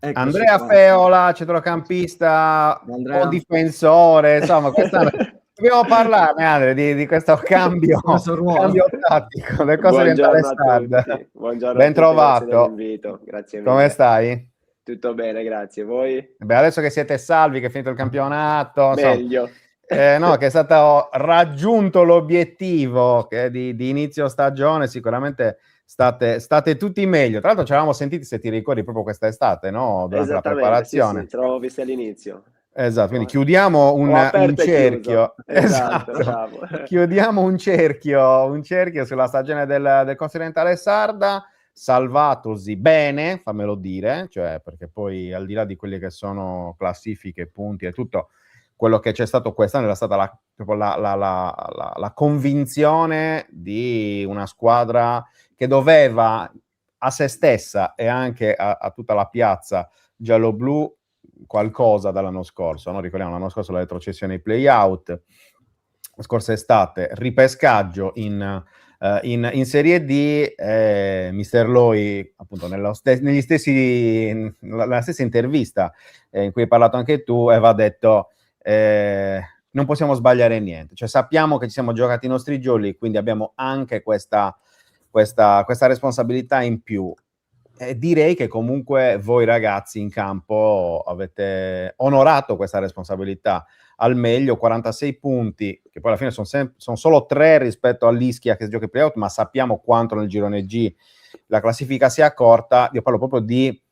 Andrea Feola, centrocampista o difensore, insomma, dobbiamo parlarne, Andrea, di questo cambio tattico del Costa Orientale Sarda. Buongiorno, ben trovato. Grazie dell'invito. Grazie mille. Come stai? Tutto bene, grazie. Voi? Beh, adesso che siete salvi, che è finito il campionato, meglio. No, che è stato raggiunto l'obiettivo di inizio stagione, sicuramente state tutti meglio. Tra l'altro ci eravamo sentiti, se ti ricordi, proprio quest'estate, no? Durante la preparazione. Sì, ci eravamo visti all'inizio. Esatto, quindi chiudiamo un cerchio. Esatto. Chiudiamo un cerchio sulla stagione del Costa Orientale Sarda, salvatosi bene, fammelo dire, cioè perché poi al di là di quelle che sono classifiche, punti e tutto, quello che c'è stato quest'anno era stata la convinzione di una squadra che doveva a se stessa e anche a tutta la piazza giallo-blu qualcosa dall'anno scorso, no? Ricordiamo l'anno scorso la retrocessione ai play-out, la scorsa estate ripescaggio in Serie D, Mister Loi appunto nella stessa intervista in cui hai parlato anche tu aveva detto non possiamo sbagliare niente, cioè sappiamo che ci siamo giocati i nostri giochi, quindi abbiamo anche questa responsabilità in più. Direi che comunque voi ragazzi in campo avete onorato questa responsabilità al meglio, 46 punti, che poi alla fine sono solo 3 rispetto all'Ischia che si gioca i playout, ma sappiamo quanto nel girone G la classifica sia corta. Io parlo proprio di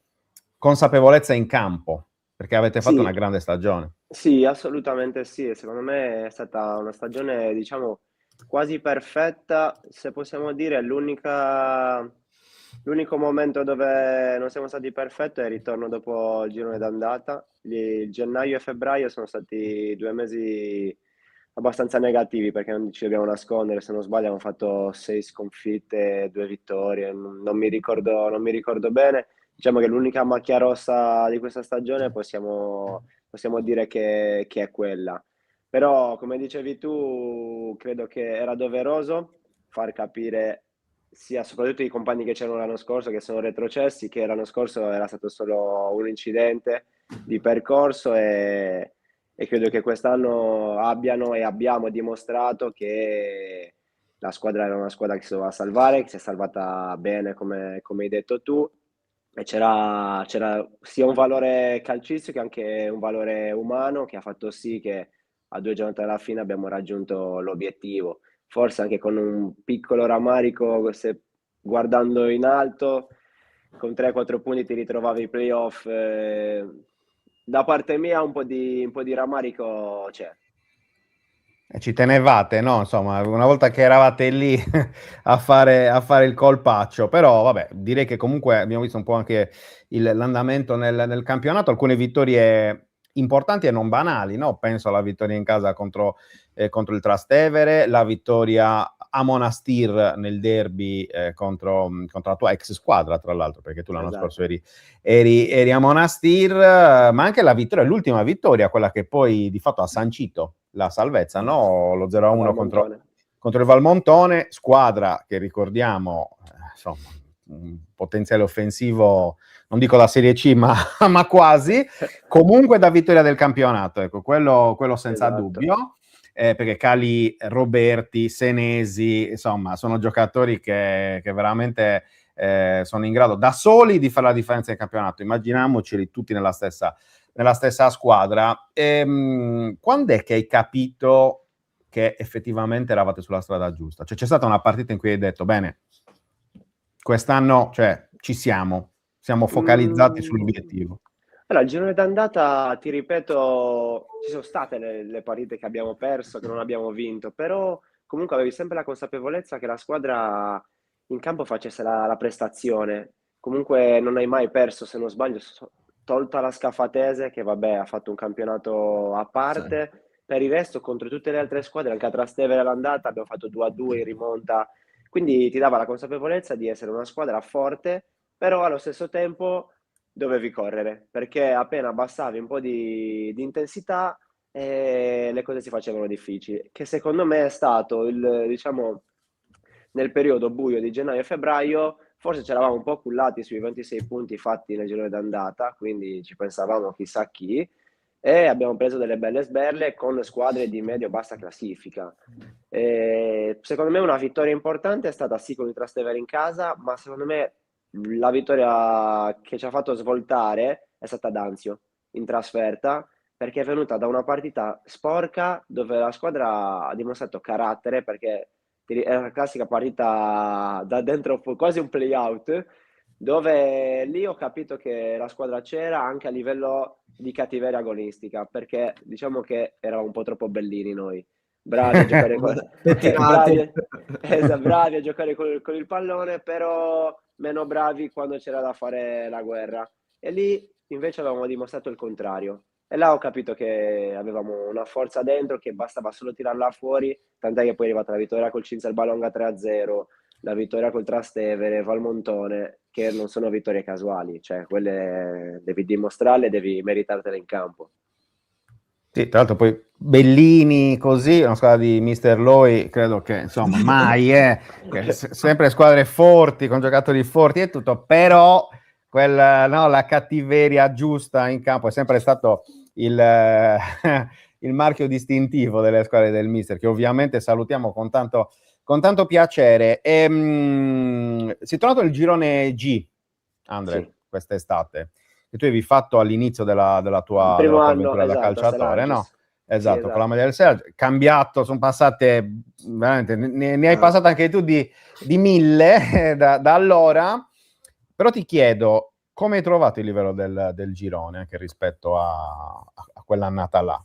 consapevolezza in campo, perché avete fatto una grande stagione. Sì, assolutamente sì, secondo me è stata una stagione, diciamo, quasi perfetta, se possiamo dire. L'unico momento dove non siamo stati perfetti è il ritorno dopo il girone d'andata. Gennaio e febbraio sono stati 2 mesi abbastanza negativi, perché non ci dobbiamo nascondere, se non sbaglio abbiamo fatto 6 sconfitte, 2 vittorie, non mi ricordo bene. Diciamo che l'unica macchia rossa di questa stagione possiamo dire che è quella. Però, come dicevi tu, credo che era doveroso far capire sia soprattutto i compagni che c'erano l'anno scorso, che sono retrocessi, che l'anno scorso era stato solo un incidente di percorso, e credo che quest'anno abbiamo dimostrato che la squadra era una squadra che si doveva salvare, che si è salvata bene, come hai detto tu, e c'era sia un valore calcistico che anche un valore umano, che ha fatto sì che a 2 giornate dalla fine abbiamo raggiunto l'obiettivo. Forse anche con un piccolo rammarico, se guardando in alto, con 3-4 punti ti ritrovavi ai playoff. Da parte mia un po' di rammarico c'è. Ci tenevate, no? Insomma, una volta che eravate lì a fare il colpaccio, però vabbè, direi che comunque abbiamo visto un po' anche l'andamento nel campionato, alcune vittorie importanti e non banali, no? Penso alla vittoria in casa contro il Trastevere, la vittoria a Monastir nel derby contro la tua ex squadra, tra l'altro, perché tu l'anno scorso eri a Monastir, ma anche l'ultima vittoria, quella che poi di fatto ha sancito la salvezza, no? Lo 0-1 contro il Valmontone, squadra che ricordiamo, insomma, un potenziale offensivo, non dico da Serie C, ma quasi, comunque da vittoria del campionato, ecco, quello senza dubbio, perché Cali, Roberti, Senesi, insomma, sono giocatori che veramente sono in grado da soli di fare la differenza in campionato. Immaginiamoceli tutti nella stessa squadra. Quando è che hai capito che effettivamente eravate sulla strada giusta? Cioè, c'è stata una partita in cui hai detto, bene, quest'anno, cioè, siamo focalizzati sull'obiettivo. Allora, il girone d'andata, ti ripeto, ci sono state le partite che abbiamo perso, che non abbiamo vinto, però comunque avevi sempre la consapevolezza che la squadra in campo facesse la prestazione. Comunque non hai mai perso, se non sbaglio, tolta la Scafatese, che vabbè ha fatto un campionato a parte. Sì. Per il resto, contro tutte le altre squadre, anche a Trastevere all'andata, abbiamo fatto 2-2 in rimonta. Quindi ti dava la consapevolezza di essere una squadra forte, però allo stesso tempo dovevi correre, perché appena abbassavi un po' di intensità le cose si facevano difficili, che secondo me è stato diciamo, nel periodo buio di gennaio e febbraio, forse ci eravamo un po' cullati sui 26 punti fatti nel girone d'andata, quindi ci pensavamo chissà chi, e abbiamo preso delle belle sberle con squadre di medio-bassa classifica. Secondo me una vittoria importante è stata sì con il Trastevere in casa, ma secondo me la vittoria che ci ha fatto svoltare è stata D'Anzio in trasferta, perché è venuta da una partita sporca dove la squadra ha dimostrato carattere, perché è una classica partita da dentro, quasi un play out, dove lì ho capito che la squadra c'era anche a livello di cattiveria agonistica, perché diciamo che eravamo un po' troppo bellini noi, bravi a giocare bravi a giocare con il pallone, però meno bravi quando c'era da fare la guerra, e lì invece avevamo dimostrato il contrario, e là ho capito che avevamo una forza dentro che bastava solo tirarla fuori, tant'è che poi è arrivata la vittoria col Cinzia Balonga 3-0, la vittoria col Trastevere, Valmontone, che non sono vittorie casuali, cioè quelle devi dimostrarle, devi meritartele in campo. Sì, tra l'altro poi Bellini così, una squadra di Mister Loi, credo che insomma mai sempre squadre forti, con giocatori forti e tutto, però la cattiveria giusta in campo è sempre stato il marchio distintivo delle squadre del Mister, che ovviamente salutiamo con tanto piacere. Si è tornato il girone G, Andre, sì, quest'estate, che tu avevi fatto all'inizio della tua avventura da calciatore, no? Esatto, sì, esatto, con la maglia del Selargio, cambiato, sono passate veramente, ne hai passate anche tu di 1000 da allora, però ti chiedo, come hai trovato il livello del girone anche rispetto a quell'annata là?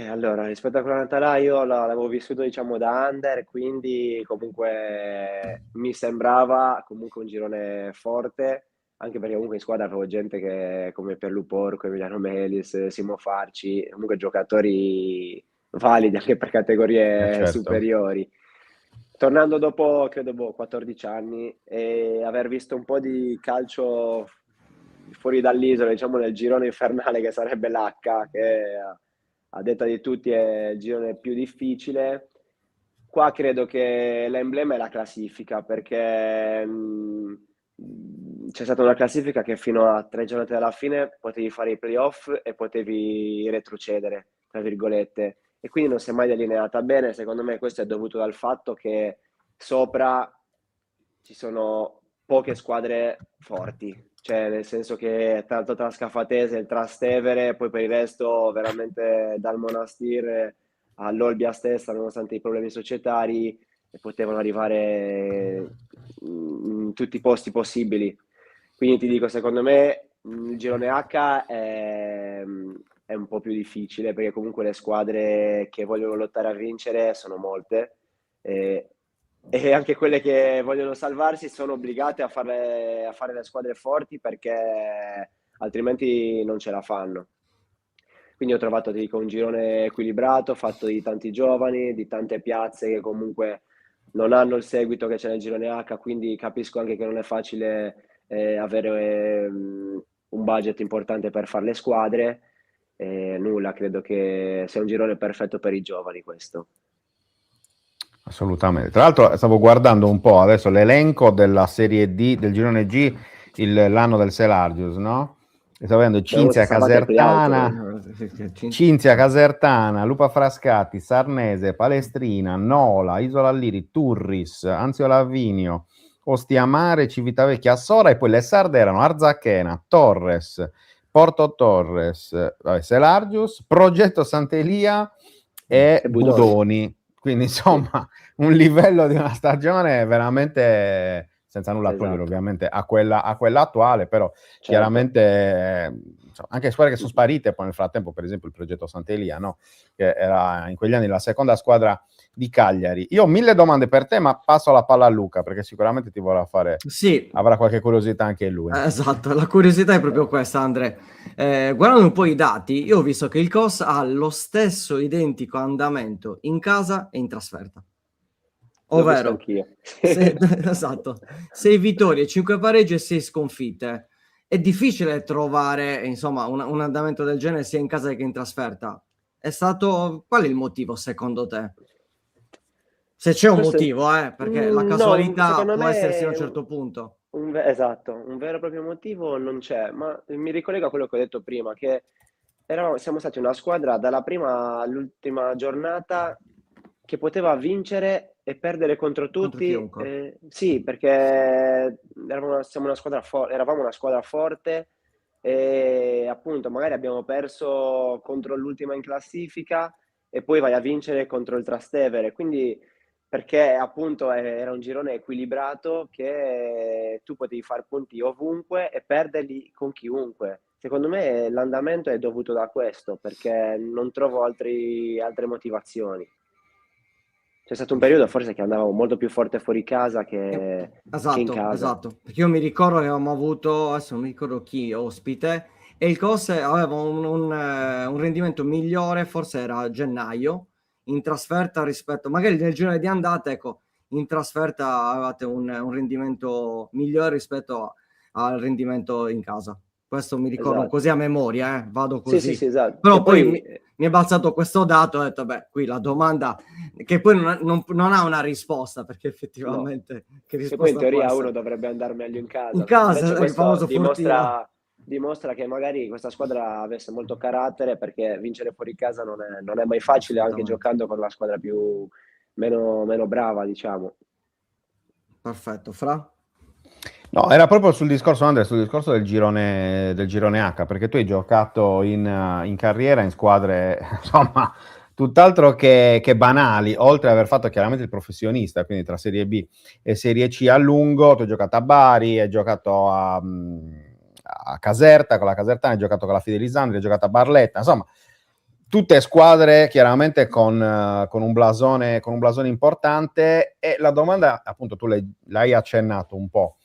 Allora, rispetto a quell'annata là io l'avevo vissuto diciamo da under, quindi comunque mi sembrava comunque un girone forte, anche perché comunque in squadra avevo gente che come Pierlu Porco, Emiliano Melis, Simo Farci, comunque giocatori validi anche per categorie certo, superiori. Tornando dopo, credo, 14 anni e aver visto un po' di calcio fuori dall'isola, diciamo nel girone infernale che sarebbe l'H, che a detta di tutti è il girone più difficile, qua credo che l'emblema è la classifica, perché c'è stata una classifica che fino a 3 giornate dalla fine potevi fare i playoff e potevi retrocedere, tra virgolette, e quindi non si è mai delineata bene. Secondo me questo è dovuto dal fatto che sopra ci sono poche squadre forti, cioè nel senso che tanto tra Scafatese e il Trastevere, poi per il resto veramente dal Monastir all'Olbia stessa, nonostante i problemi societari, potevano arrivare in tutti i posti possibili. Quindi ti dico, secondo me il girone H è un po' più difficile, perché comunque le squadre che vogliono lottare a vincere sono molte, e anche quelle che vogliono salvarsi sono obbligate a fare le squadre forti, perché altrimenti non ce la fanno. Quindi ho trovato, ti dico, un girone equilibrato, fatto di tanti giovani, di tante piazze che comunque non hanno il seguito che c'è nel girone H, quindi capisco anche che non è facile avere un budget importante per fare le squadre. Nulla, credo che sia un girone perfetto per i giovani questo. Assolutamente. Tra l'altro stavo guardando un po' adesso l'elenco della Serie D, del girone G, l'anno del Selargius, no? E stavo vedendo Cinzia Casertana, Lupa Frascati, Sarnese, Palestrina, Nola, Isola Liri, Turris, Anzio Lavinio, Ostiamare, Civitavecchia, Sora, e poi le sarde erano Arzachena, Torres, Porto Torres, Selargius, Progetto Sant'Elia e Budoni. Quindi insomma un livello di una stagione veramente, senza nulla togliere ovviamente a quella attuale, però chiaramente anche squadre che sono sparite poi nel frattempo, per esempio il Progetto Sant'Elia, no? Che era in quegli anni la seconda squadra di Cagliari. Io ho 1000 domande per te, ma passo la palla a Luca perché sicuramente ti vorrà fare, avrà qualche curiosità anche lui. Esatto, la curiosità è proprio questa, Andrea. Guardando un po' i dati, io ho visto che il COS ha lo stesso identico andamento in casa e in trasferta. Ovvero, esatto, 6 vittorie, 5 pareggi e 6 sconfitte. È difficile trovare, insomma, un andamento del genere sia in casa che in trasferta. Qual è il motivo secondo te? Se c'è un motivo, perché la casualità può essere sino a un certo punto. Esatto, un vero e proprio motivo non c'è, ma mi ricollego a quello che ho detto prima, che siamo stati una squadra dalla prima all'ultima giornata che poteva vincere e perdere contro tutti. Sì, perché eravamo una squadra forte e appunto magari abbiamo perso contro l'ultima in classifica e poi vai a vincere contro il Trastevere, quindi perché appunto era un girone equilibrato che tu potevi fare punti ovunque e perderli con chiunque. Secondo me l'andamento è dovuto da questo, perché non trovo altre motivazioni. C'è stato un periodo forse che andavamo molto più forte fuori casa che in casa. Esatto, perché io mi ricordo che avevamo avuto, adesso non mi ricordo chi, ospite, e il COS aveva un rendimento migliore, forse era a gennaio, in trasferta rispetto, magari nel girone di andata, ecco, in trasferta avevate un rendimento migliore rispetto al rendimento in casa. Questo mi ricordo così a memoria, vado così. Sì, esatto. Però poi mi è balzato questo dato e ho detto, beh, qui la domanda, che poi non ha una risposta, perché effettivamente... No. Che poi in teoria uno dovrebbe andare meglio in casa. In casa, il famoso dimostra che magari questa squadra avesse molto carattere, perché vincere fuori casa non è mai facile, anche giocando con la squadra meno brava, diciamo. Perfetto, Fra? No, era proprio sul discorso, Andrea, sul discorso del girone H, perché tu hai giocato in carriera in squadre, insomma, tutt'altro che banali, oltre ad aver fatto chiaramente il professionista, quindi tra Serie B e Serie C a lungo. Tu hai giocato a Bari, hai giocato a Caserta, con la Casertana, hai giocato con la Fidelisandria, hai giocato a Barletta, insomma, tutte squadre chiaramente con un blasone importante. E la domanda, appunto, tu l'hai accennato un po'.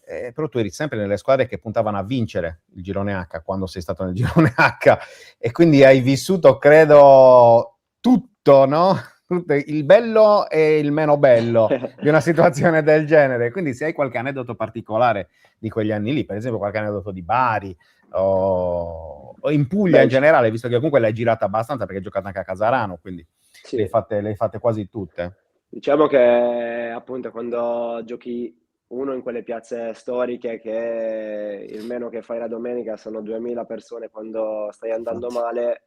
Però tu eri sempre nelle squadre che puntavano a vincere il girone H quando sei stato nel girone H, e quindi hai vissuto, credo, tutto, no? Il bello e il meno bello di una situazione del genere. Quindi se hai qualche aneddoto particolare di quegli anni lì, per esempio qualche aneddoto di Bari o in Puglia in generale, visto che comunque l'hai girata abbastanza, perché hai giocato anche a Casarano, quindi le hai fatte quasi tutte. Diciamo che appunto quando giochi uno in quelle piazze storiche, che il meno che fai la domenica sono 2000 persone, quando stai andando male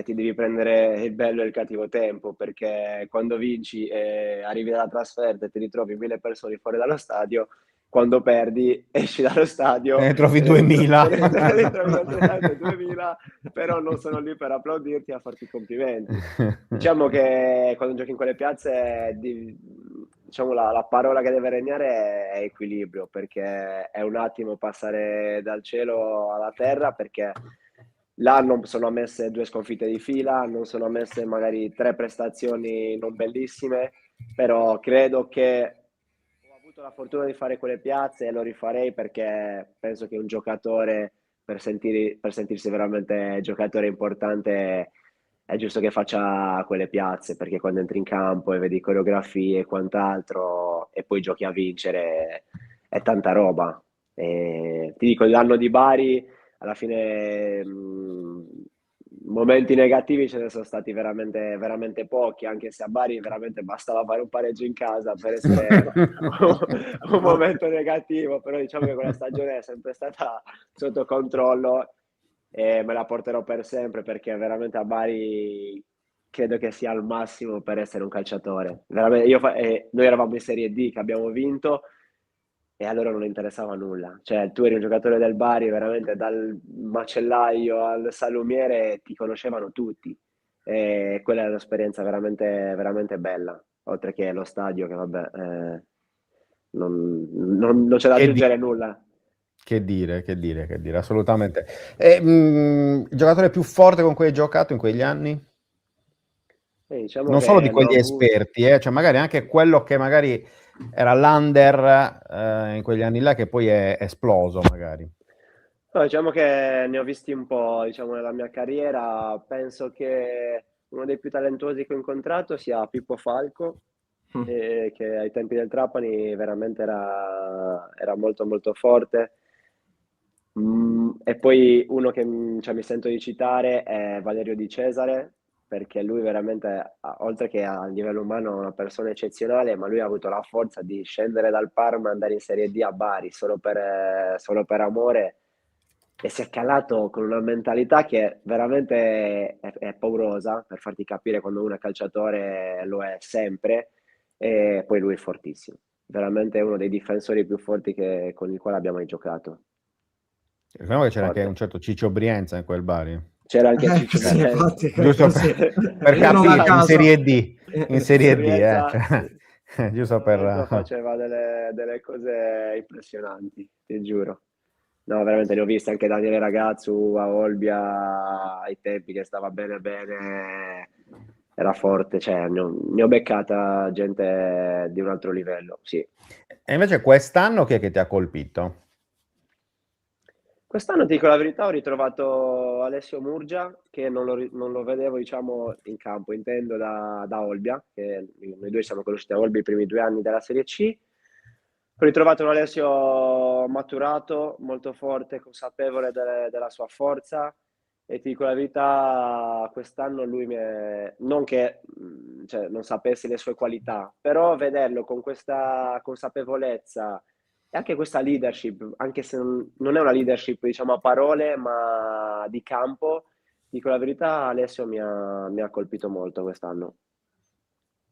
ti devi prendere il bello e il cattivo tempo, perché quando vinci e arrivi dalla trasferta e ti ritrovi 1000 persone fuori dallo stadio, quando perdi esci dallo stadio ne trovi 2000. ne ritrovi altrettanto 2000, però non sono lì per applaudirti e a farti complimenti. Diciamo che quando giochi in quelle piazze, diciamo, la parola che deve regnare è equilibrio, perché è un attimo passare dal cielo alla terra, perché là non sono ammesse 2 sconfitte di fila, non sono ammesse magari 3 prestazioni non bellissime, però credo che ho avuto la fortuna di fare quelle piazze e lo rifarei, perché penso che un giocatore, per sentirsi veramente giocatore importante, è giusto che faccia quelle piazze, perché quando entri in campo e vedi coreografie e quant'altro e poi giochi a vincere è tanta roba. E ti dico, l'anno di Bari alla fine momenti negativi ce ne sono stati veramente, veramente pochi, anche se a Bari veramente bastava fare un pareggio in casa per essere un momento negativo, però diciamo che quella stagione è sempre stata sotto controllo e me la porterò per sempre, perché veramente a Bari credo che sia al massimo per essere un calciatore. Veramente, noi eravamo in Serie D che abbiamo vinto, e a loro non interessava nulla. Cioè, tu eri un giocatore del Bari, veramente dal macellaio al salumiere ti conoscevano tutti. E quella è un'esperienza veramente, veramente bella, oltre che lo stadio, che vabbè, non c'è da aggiungere nulla. Che dire, assolutamente. Il giocatore più forte con cui hai giocato in quegli anni? Diciamo Non che solo di ne ho quegli avuto. esperti, cioè magari anche quello che magari era l'under in quegli anni là, che poi è esploso magari. No, diciamo che ne ho visti un po', diciamo, nella mia carriera. Penso che uno dei più talentuosi che ho incontrato sia Pippo Falco, che ai tempi del Trapani veramente era molto molto forte. E poi uno che cioè, mi sento di citare è Valerio Di Cesare, perché lui veramente, oltre che a livello umano, è una persona eccezionale, ma lui ha avuto la forza di scendere dal Parma e andare in Serie D a Bari solo per amore, e si è calato con una mentalità che veramente è paurosa, per farti capire quando uno è calciatore lo è sempre, e poi lui è fortissimo, veramente uno dei difensori più forti con il quale abbiamo mai giocato. Ricordiamo che c'era anche Forte. un certo Ciccio Brienza in quel Bari. C'era anche Ciccio Sì, infatti, Giusto così. per Non a capire, in caso. Serie D, Brienza, cioè, giusto Brienza per... faceva delle cose impressionanti, ti giuro. No, veramente li ho visti anche Daniele Ragazzu a Olbia ai tempi, che stava bene bene, era forte, cioè ne ho beccata gente di un altro livello, sì. E invece quest'anno chi è che ti ha colpito? Quest'anno, ti dico la verità, ho ritrovato Alessio Murgia, che non lo vedevo, diciamo, in campo, intendo da Olbia, che noi due siamo conosciuti a Olbia i primi 2 anni della Serie C. Ho ritrovato un Alessio maturato, molto forte, consapevole della sua forza, e ti dico la verità, quest'anno lui non che cioè, non sapessi le sue qualità, però vederlo con questa consapevolezza e anche questa leadership, anche se non è una leadership, diciamo, a parole, ma di campo, dico la verità, Alessio mi ha colpito molto quest'anno.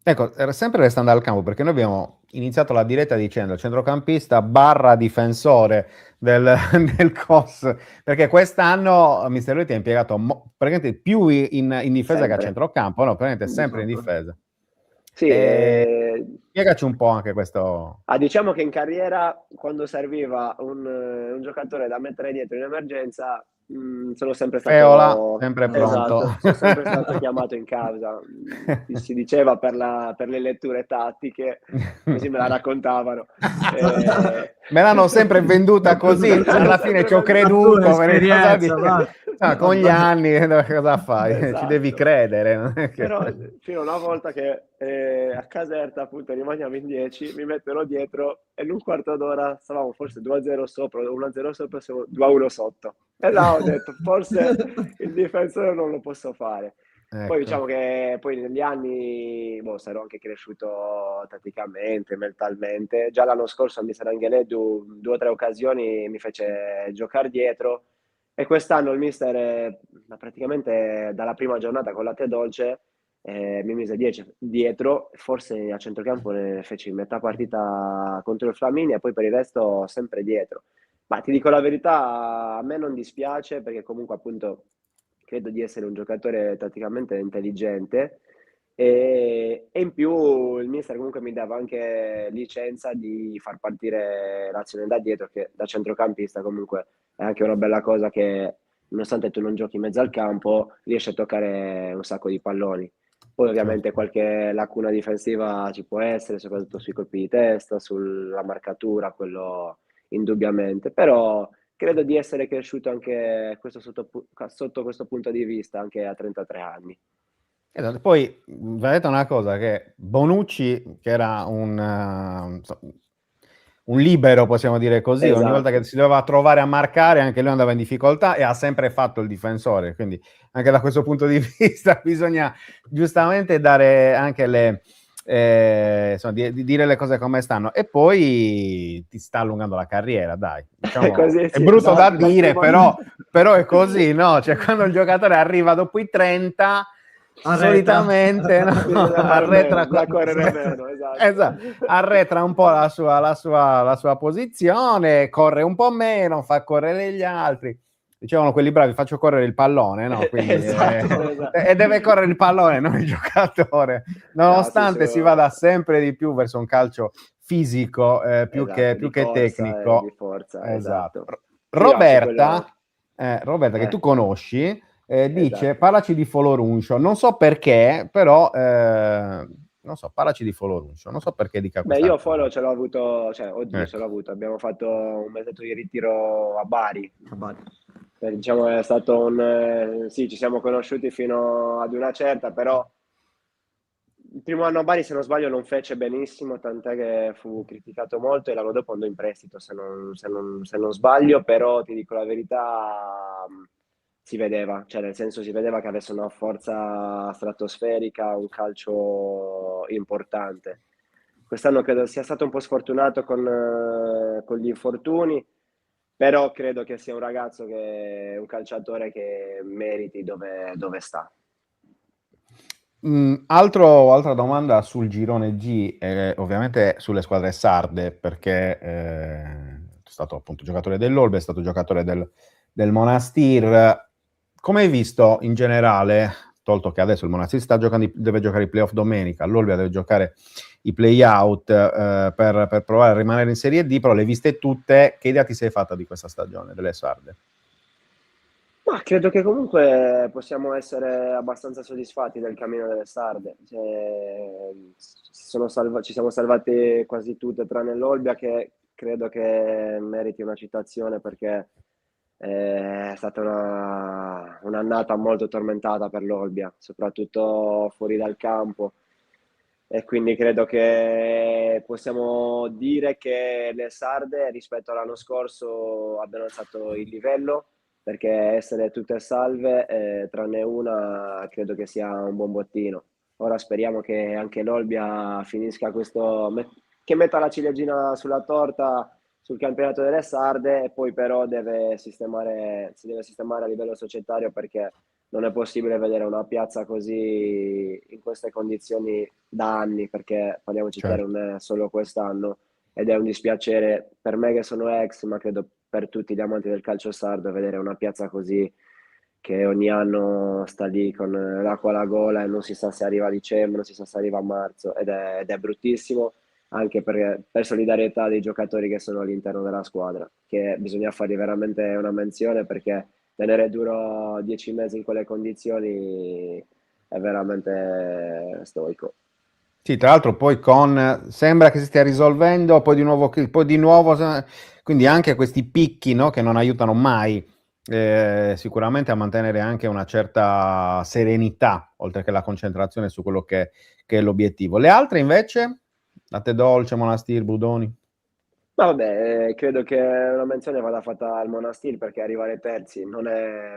Ecco, era sempre restando al campo, perché noi abbiamo iniziato la diretta dicendo centrocampista barra difensore del COS, perché quest'anno Mister Lui ti ha impiegato praticamente più in difesa che a Sempre. centrocampo, no? Praticamente sempre in difesa. Sì, Spiegaci un po' anche questo. diciamo che in carriera, quando serviva un giocatore da mettere dietro in emergenza, sono sempre Feola, stato, sempre pronto. esatto, sono sempre stato chiamato in causa. Si diceva per le letture tattiche, così me la raccontavano. Me l'hanno sempre venduta così, alla fine ci ho creduto, con gli anni cosa fai? Esatto. Ci devi credere. Non è che... Però fino a una volta che a Caserta, appunto, rimaniamo in 10, mi mettono dietro e in un quarto d'ora stavamo forse 2-0 sopra, 1-0 sopra, siamo 2-1 sotto. E là ho detto, forse il difensore non lo posso fare. Ecco. Poi diciamo che poi negli anni sarò anche cresciuto tatticamente, mentalmente. Già l'anno scorso a Mister Angheleddu 2 o 3 occasioni mi fece giocare dietro, e quest'anno il mister praticamente dalla prima giornata con latte dolce mi mise 10 dietro, forse a centrocampo ne feci metà partita contro il Flaminia e poi per il resto sempre dietro. Ma ti dico la verità, a me non dispiace, perché comunque appunto credo di essere un giocatore tatticamente intelligente, e in più il mister comunque mi dava anche licenza di far partire l'azione da dietro, che da centrocampista comunque è anche una bella cosa, che nonostante tu non giochi in mezzo al campo riesci a toccare un sacco di palloni. Poi ovviamente qualche lacuna difensiva ci può essere, soprattutto sui colpi di testa, sulla marcatura, quello indubbiamente, però credo di essere cresciuto anche sotto questo punto di vista, anche a 33 anni. Esatto. Poi va detto una cosa, che Bonucci, che era un libero, possiamo dire così, Esatto. Ogni volta che si doveva trovare a marcare, anche lui andava in difficoltà e ha sempre fatto il difensore, quindi anche da questo punto di vista bisogna giustamente dare anche insomma, di dire le cose come stanno, e poi ti sta allungando la carriera, dai. Diciamo, Così, è sì, brutto da esatto, dire, però è così, no? Cioè, quando il giocatore arriva dopo i 30, solitamente no, arretra, da correre meno, esatto, arretra un po' la sua posizione, corre un po' meno, fa correre gli altri. Dicevano quelli bravi, faccio correre il pallone, no? Quindi, esatto. E deve correre il pallone, non il giocatore, nonostante si vada sempre di più verso un calcio fisico, più che tecnico. Di forza, Esatto. Roberta, Roberta, che tu conosci, dice, esatto. parlaci di Foloruncio. Non so perché, però, non so, parlaci di Foloruncio. Non so perché dica questa Io cosa. Folo ce l'ho avuto, cioè, oddio, Ecco. ce l'ho avuto. Abbiamo fatto un mesetto di ritiro a Bari. Diciamo è stato sì, ci siamo conosciuti fino ad una certa, però il primo anno a Bari, se non sbaglio, non fece benissimo, tant'è che fu criticato molto e l'anno dopo andò in prestito, se non sbaglio, però ti dico la verità, si vedeva, cioè nel senso si vedeva che avesse una forza stratosferica, un calcio importante. Quest'anno credo sia stato un po' sfortunato con gli infortuni, però credo che sia un ragazzo un calciatore che meriti dove sta. Altra domanda sul girone G, ovviamente sulle squadre sarde, perché è stato appunto giocatore dell'Olbe, è stato giocatore del Monastir. Come hai visto in generale, tolto che adesso il Monastir deve giocare i playoff domenica, l'Olbia deve giocare i play-out per provare a rimanere in Serie D, però le viste tutte, che idea ti sei fatta di questa stagione delle sarde? Ma credo che comunque possiamo essere abbastanza soddisfatti del cammino delle sarde. Ci siamo salvati quasi tutte tranne l'Olbia, che credo che meriti una citazione perché è stata un'annata molto tormentata per l'Olbia, soprattutto fuori dal campo. E quindi credo che possiamo dire che le sarde rispetto all'anno scorso abbiano alzato il livello, perché essere tutte salve, tranne una, credo che sia un buon bottino. Ora speriamo che anche l'Olbia finisca che metta la ciliegina sulla torta sul campionato delle sarde, e poi però si deve sistemare a livello societario, perché non è possibile vedere una piazza così in queste condizioni da anni, perché parliamoci chiaro, non è solo quest'anno, ed è un dispiacere per me che sono ex, ma credo per tutti gli amanti del calcio sardo, vedere una piazza così che ogni anno sta lì con l'acqua alla gola e non si sa se arriva a dicembre, non si sa se arriva a marzo, ed è bruttissimo, anche per solidarietà dei giocatori che sono all'interno della squadra, che bisogna fargli veramente una menzione, perché tenere duro 10 mesi in quelle condizioni è veramente stoico. Sì, tra l'altro poi sembra che si stia risolvendo, poi di nuovo, quindi anche questi picchi, no, che non aiutano mai sicuramente a mantenere anche una certa serenità, oltre che la concentrazione su quello che è l'obiettivo. Le altre invece? Latte Dolce, Monastir, Budoni? Ma vabbè, credo che una menzione vada fatta al Monastir, perché arrivare terzi non è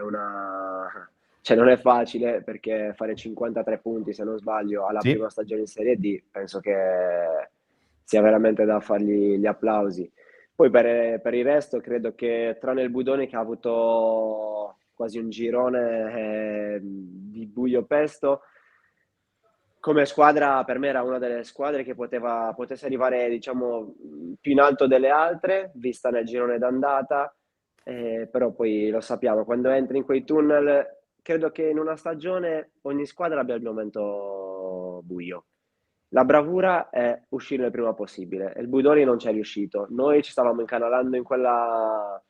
cioè non è facile, perché fare 53 punti, se non sbaglio, alla Sì. prima stagione in Serie D, penso che sia veramente da fargli gli applausi. Poi per il resto credo che, tranne il Budoni che ha avuto quasi un girone di buio pesto, come squadra per me era una delle squadre che potesse arrivare, diciamo, più in alto delle altre, vista nel girone d'andata, però poi lo sappiamo, quando entri in quei tunnel, credo che in una stagione ogni squadra abbia il momento buio. La bravura è uscire il prima possibile, e il Budoni non ci è riuscito. Noi ci stavamo incanalando in quella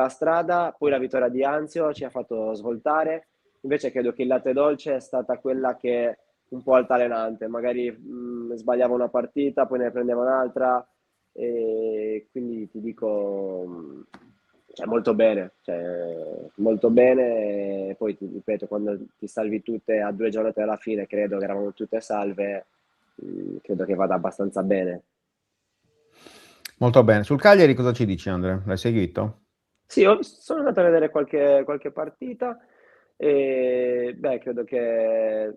strada, poi la vittoria di Anzio ci ha fatto svoltare, invece credo che il latte dolce è stata quella che un po' altalenante, magari sbagliava una partita, poi ne prendeva un'altra, e quindi ti dico, cioè, molto bene, e poi ti ripeto, quando ti salvi tutte a 2 giornate dalla fine, credo che eravamo tutte salve, credo che vada abbastanza bene. Molto bene. Sul Cagliari cosa ci dici, Andrea? L'hai seguito? Sì, sono andato a vedere qualche partita e credo che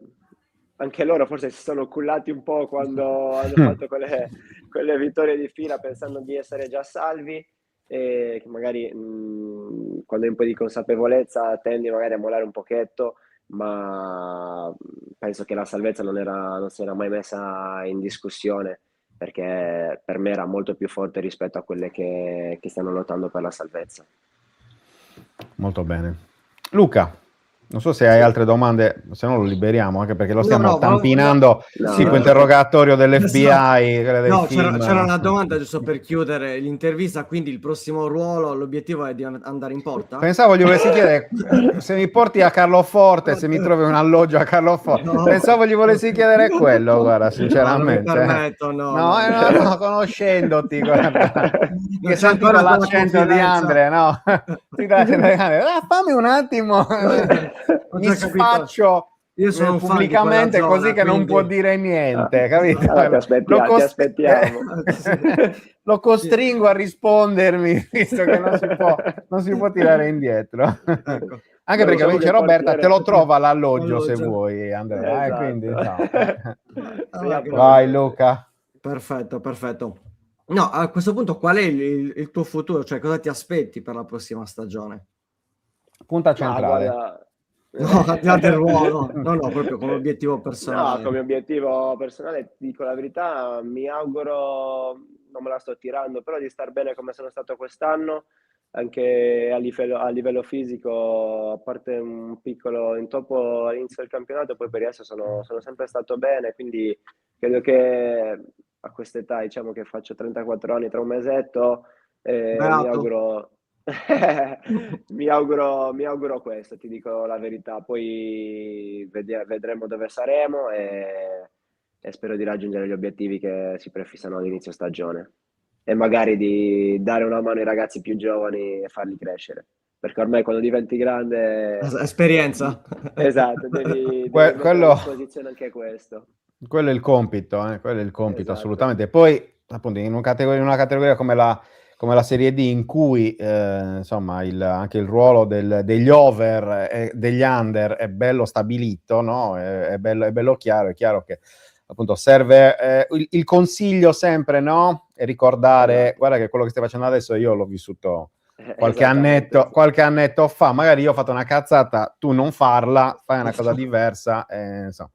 anche loro forse si sono cullati un po' quando hanno fatto quelle vittorie di fila, pensando di essere già salvi, e che magari quando hai un po' di consapevolezza tendi magari a mollare un pochetto, ma penso che la salvezza non si era mai messa in discussione, perché per me era molto più forte rispetto a quelle che stanno lottando per la salvezza. Molto bene. Luca, non so se hai Sì. altre domande, se no lo liberiamo, anche perché lo stiamo No, tampinando, no, tipo no. interrogatorio dell'FBI, quelle dei No, film. c'era una domanda giusto per chiudere l'intervista, quindi il prossimo ruolo, l'obiettivo è di andare in porta? Pensavo gli volessi chiedere se mi porti a Carloforte, se mi trovi un alloggio a Carloforte. No. Pensavo gli volessi chiedere quello, guarda, No, non mi sinceramente. permetto, no. No, conoscendoti, guarda. Non Che c'è sentito ancora quella l'accento di confidenza. Andre, no? Fammi un attimo, Ho mi già capito. spaccio Io sono un fan di quella pubblicamente zona, così che non quindi- può dire niente, capito? Ti aspettiamo. Lo costringo a rispondermi, visto che non si può tirare indietro. Ecco. Anche perché Solo vince che il Roberta, portiere- te lo trova l'alloggio se Alloggio. vuoi, Andrea. Esatto. Quindi, no. Allora, Vai Luca. perfetto. No, a questo punto qual è il tuo futuro? Cioè, cosa ti aspetti per la prossima stagione? Punta Ma centrale. guarda, No, al di là del ruolo. No, proprio come obiettivo no, personale. come obiettivo personale, ti dico la verità, mi auguro, non me la sto tirando, però di star bene come sono stato quest'anno, anche a livello fisico, a parte un piccolo intoppo all'inizio del campionato, poi per il resto sono sempre stato bene, quindi credo che a quest'età, diciamo che faccio 34 anni tra un mesetto, mi Beato. auguro... mi auguro questo, ti dico la verità, poi vedremo dove saremo e spero di raggiungere gli obiettivi che si prefissano all'inizio stagione e magari di dare una mano ai ragazzi più giovani e farli crescere, perché ormai quando diventi grande... Esperienza. Esatto, devi mettere a disposizione anche questo. Quello è il compito, quello è il compito, Esatto. assolutamente. Poi, appunto, in una categoria come la Serie D, in cui insomma anche il ruolo degli over e degli under è bello stabilito, no? È bello chiaro. È chiaro che appunto serve il consiglio sempre, no? E ricordare, Esatto. guarda che quello che stai facendo adesso io l'ho vissuto qualche Esattamente. annetto fa, magari io ho fatto una cazzata, tu non farla, fai una cosa diversa, insomma,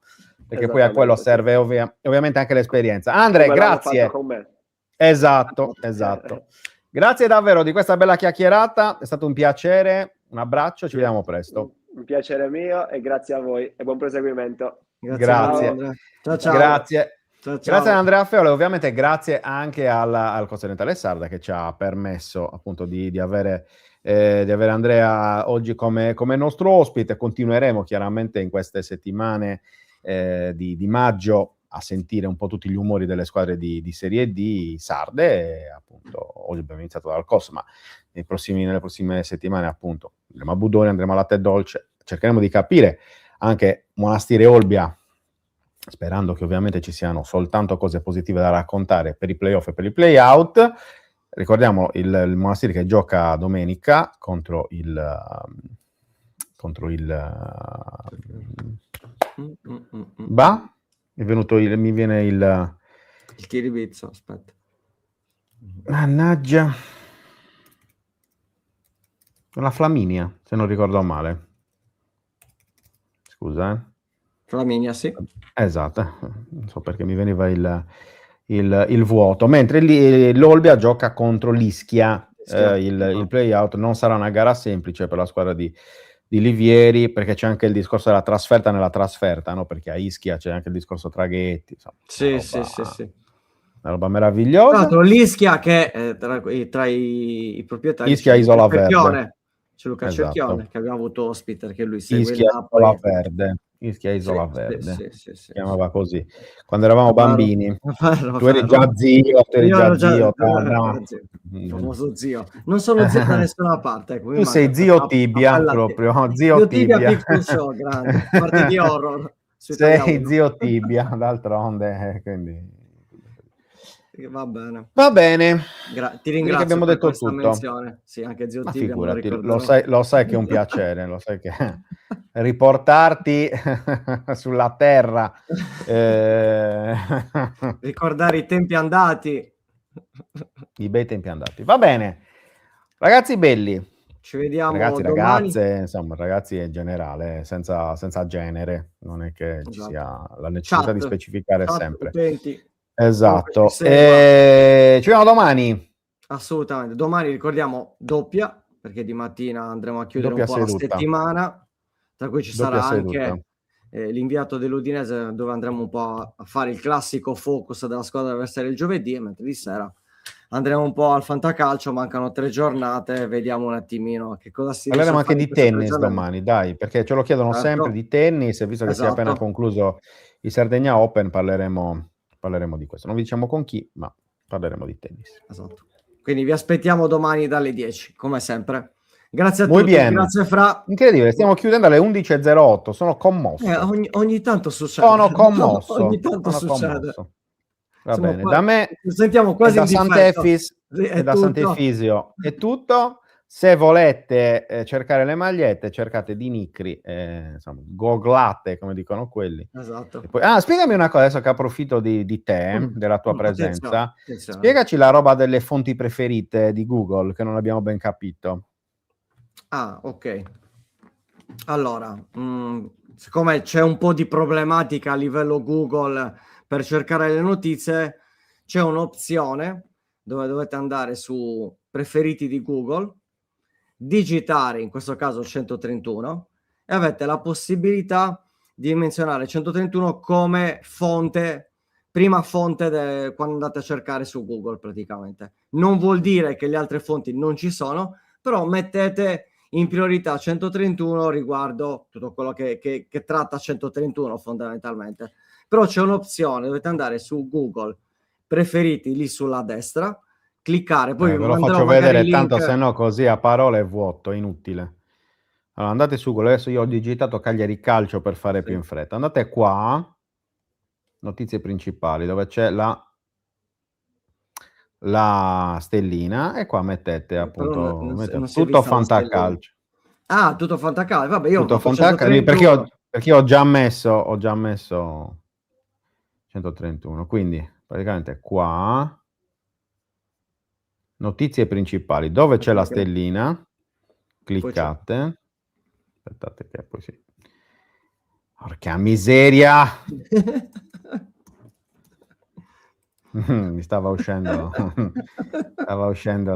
perché poi a quello serve ovviamente anche l'esperienza. Andre, Come l'hanno grazie. fatto con me. Esatto. Grazie davvero di questa bella chiacchierata, è stato un piacere, un abbraccio, ci vediamo presto. Un piacere mio e grazie a voi e buon proseguimento. Grazie. Ciao. Grazie. Ciao. Grazie ad Andrea Feola e ovviamente grazie anche al Costa Orientale Sarda che ci ha permesso appunto di avere Andrea oggi come nostro ospite. Continueremo chiaramente in queste settimane di maggio a sentire un po' tutti gli umori delle squadre di Serie D sarde e appunto oggi abbiamo iniziato dal COS, ma nelle prossime settimane appunto andremo a Budori, andremo a Latte Dolce, cercheremo di capire anche Monastiri e Olbia, sperando che ovviamente ci siano soltanto cose positive da raccontare per i playoff e per i playout. Ricordiamo il Monastiri che gioca domenica contro il è venuto mi viene il Chiribizzo, aspetta. Mannaggia, la Flaminia, se non ricordo male. Scusa, Flaminia, sì. Esatto, non so perché mi veniva il vuoto. Mentre l'Olbia gioca contro l'Ischia, il play-out non sarà una gara semplice per la squadra di Livieri, perché c'è anche il discorso della trasferta nella trasferta, no? Perché a Ischia c'è anche il discorso Traghetti, insomma, Sì. Una roba meravigliosa. Tra l'altro l'Ischia che tra i proprietari Ischia Isola Verde. C'è Luca Esatto. Cerchione che abbiamo avuto ospite, perché lui segue Ischia Napoli. Isola Verde. Ischia Isola Verde. Sì. Si chiamava così. Quando eravamo bambini. Tu eri già zio, famoso zio. Non sono zio da nessuna parte. Tu sei zio Tibia, proprio. Zio Tibia. Piccolo show, grande. Martedì horror. Sei zio Tibia, d'altronde, quindi... Va bene. Direi Ti ringrazio che abbiamo per detto questa tutto. menzione. Sì, anche zio Tibia. Figurati, lo sai che è un piacere, lo sai che riportarti sulla terra, ricordare i tempi andati. I bei tempi andati. Va bene, ragazzi belli, Ci vediamo Ragazzi, domani. ragazze, insomma, ragazzi in generale, senza genere, non è che ci sia la necessità di specificare sempre. Utenti. Esatto. Ci vediamo domani. Assolutamente. Domani ricordiamo doppia, perché di mattina andremo a chiudere Doppia un po' seduta. la settimana, tra cui ci Doppia sarà seduta. anche l'inviato dell'Udinese, dove andremo un po' a fare il classico focus della squadra avversaria il giovedì, mentre di sera andremo un po' al fantacalcio, mancano 3 giornate, vediamo un attimino che cosa si Parleremo riesce a anche fare di tennis domani, dai, perché ce lo chiedono sempre di tennis, e visto che si è appena concluso il Sardegna Open, parleremo di questo. Non vi diciamo con chi, ma parleremo di tennis. Esatto. Quindi vi aspettiamo domani dalle 10, come sempre. Grazie a Muy tutti, bien. grazie Fra. Incredibile, stiamo chiudendo alle 11:08, sono commosso. Ogni tanto succede. Sono commosso. Ogni tanto succede. Commosso. Va bene, da me sentiamo quasi da Sant'Efis e da Sant'Efisio è tutto. Se volete cercare le magliette, cercate di Nicri, insomma, googlate, come dicono quelli. Esatto. E poi, spiegami una cosa, adesso che approfitto di te, della tua presenza. Attenzione. Spiegaci la roba delle fonti preferite di Google, che non abbiamo ben capito. Ok. Allora, siccome c'è un po' di problematica a livello Google per cercare le notizie, c'è un'opzione dove dovete andare su preferiti di Google, digitare in questo caso 131 e avete la possibilità di menzionare 131 come fonte, prima fonte quando andate a cercare su Google praticamente. Non vuol dire che le altre fonti non ci sono, però mettete in priorità 131 riguardo tutto quello che tratta 131 fondamentalmente. Però c'è un'opzione, dovete andare su Google, preferiti lì sulla destra, cliccare, poi ve lo faccio vedere, tanto se no così a parole è vuoto, è inutile. Allora andate su Google, adesso io ho digitato Cagliari Calcio per fare più in fretta. Andate qua, notizie principali, dove c'è la stellina, e qua mettete appunto tutto fantacalcio. Tutto fantacalcio, vabbè, io tutto fantacalcio, perché ho già messo 131, quindi praticamente qua notizie principali, dove c'è la stellina, cliccate, aspettate che poi sì, porca miseria. Mi stava uscendo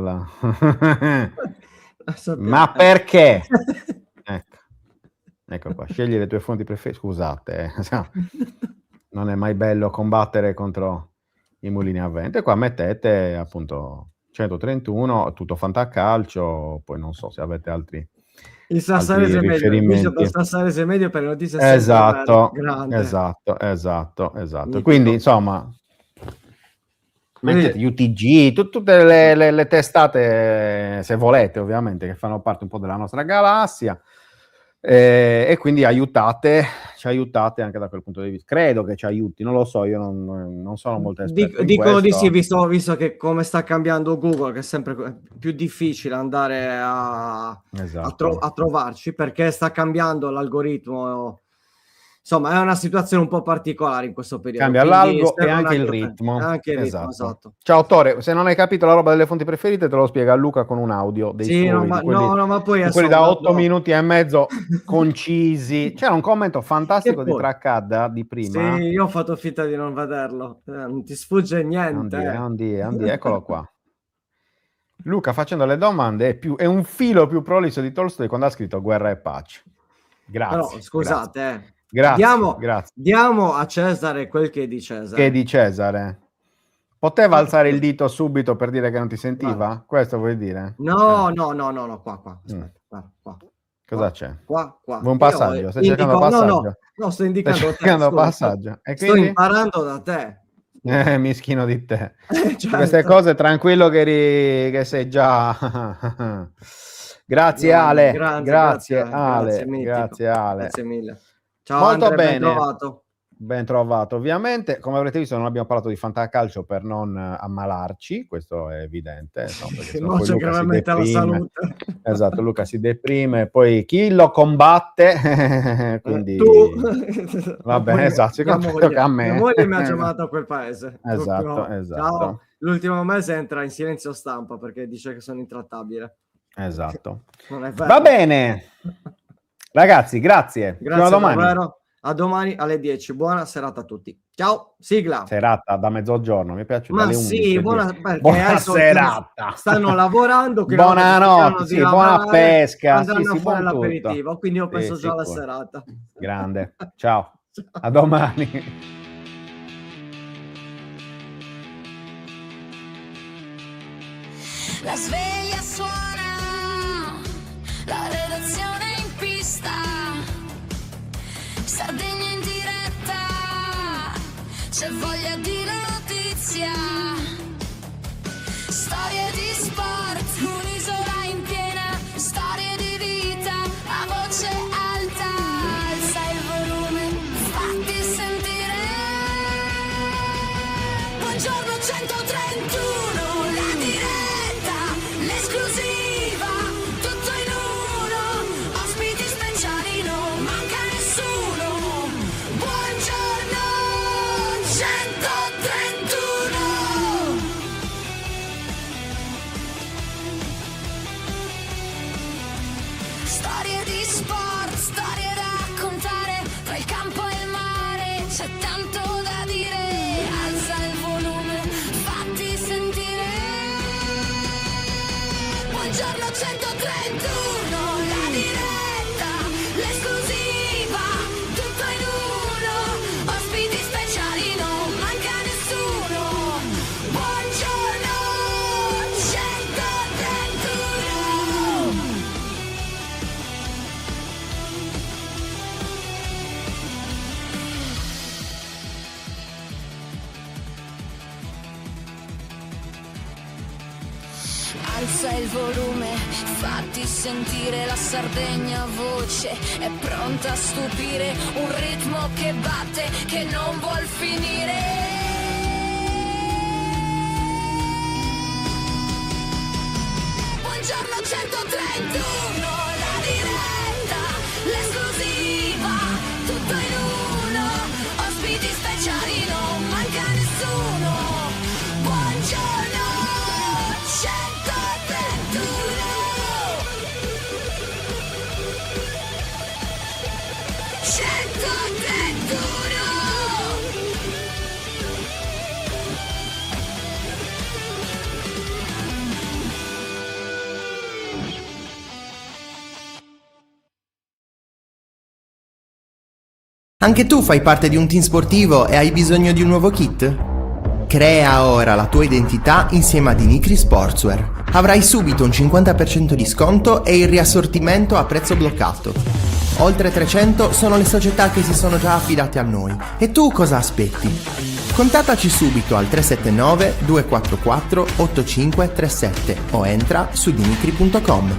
la ma perché? Ecco qua, scegli le tue fonti preferite. Scusate, non è mai bello combattere contro i mulini a vento. E qua mettete appunto 131, tutto fantacalcio, poi non so se avete altri riferimenti. Il Sassarese medio per le notizie. Esatto. Quindi insomma, mettete UTG, tutte le testate, se volete, ovviamente, che fanno parte un po' della nostra galassia, e quindi ci aiutate anche da quel punto di vista. Credo che ci aiuti, non lo so, io non sono molto esperto in dicono questo. di sì, visto che come sta cambiando Google, che è sempre più difficile andare a trovarci, perché sta cambiando l'algoritmo. Insomma, è una situazione un po' particolare in questo periodo. Cambia l'algo e anche il ritmo. Esatto. Ciao Tore, se non hai capito la roba delle fonti preferite, te lo spiega Luca con un audio dei suoi, ma poi quelli da 8 minuti e mezzo concisi. C'era un commento fantastico di Traccad di prima. Sì, io ho fatto finta di non vederlo. Non ti sfugge niente. Non dire, eccolo qua. Luca facendo le domande è un filo più prolisso di Tolstoi quando ha scritto Guerra e pace. Grazie. Però scusate, grazie. Diamo a Cesare quel che è di Cesare. Che è di Cesare. Poteva alzare il dito subito per dire che non ti sentiva? Questo vuoi dire? No, qua. Aspetta, qua. Cosa c'è? Qua. Un passaggio? Stai cercando passaggio? No, sto indicando Stai cercando passaggio. E sto imparando da te. Mischino di te. Certo. Queste cose tranquillo che sei già... Grazie Ale. Grazie Ale. Grazie mille. Ciao, molto Andrea, bene. Ben trovato, ovviamente. Come avrete visto non abbiamo parlato di fantacalcio per non ammalarci, questo è evidente, perché no, c'è gravemente la salute. Esatto, Luca si deprime, poi chi lo combatte, quindi va bene, esatto, mia moglie mi ha chiamato a quel paese. Esatto. Ciao. L'ultimo mese entra in silenzio stampa perché dice che sono intrattabile. Esatto. Non è vero. Va bene. Ragazzi, grazie. Grazie a domani. davvero. A domani alle 10. Buona serata a tutti. Ciao, sigla. Serata da mezzogiorno, mi piace. Ma dalle sì, 11. buona serata. Stanno lavorando. Buonanotte, sì, buona pesca. Andranno Sì, a fare buon tutto. l'aperitivo, quindi io penso Sì, già alla sicuro. serata. Grande. Ciao. A domani. La sveglia suona, la redazione in pista, Sardegna in diretta, c'è voglia di notizia, storie di sport, un'isola in piena, storie di vita, a voce alta, alza il volume, fatti sentire. Buongiorno 131, la diretta, l'esclusiva, tutto in uno, ospiti speciali, non manca nessuno. Buongiorno 131. Storie di sport, storie da raccontare, tra il campo e il mare c'è tanto da dire. Alza il volume, fatti sentire. Buongiorno 131, la diretta, l'esclusiva, tutto in uno, ospiti speciali, non manca nessuno. Buongiorno 131. Alza il volume, fatti sentire la Sardegna voce, è pronta a stupire, un ritmo che batte, che non vuol finire. Buongiorno 131, la diretta, l'esclusiva, tutto in uno, ospiti speciali, non manca nessuno. Buongiorno 131. 131. Anche tu fai parte di un team sportivo e hai bisogno di un nuovo kit? Crea ora la tua identità insieme a Dinicri Sportswear. Avrai subito un 50% di sconto e il riassortimento a prezzo bloccato. Oltre 300 sono le società che si sono già affidate a noi. E tu cosa aspetti? Contattaci subito al 379 244 8537 o entra su dinicri.com.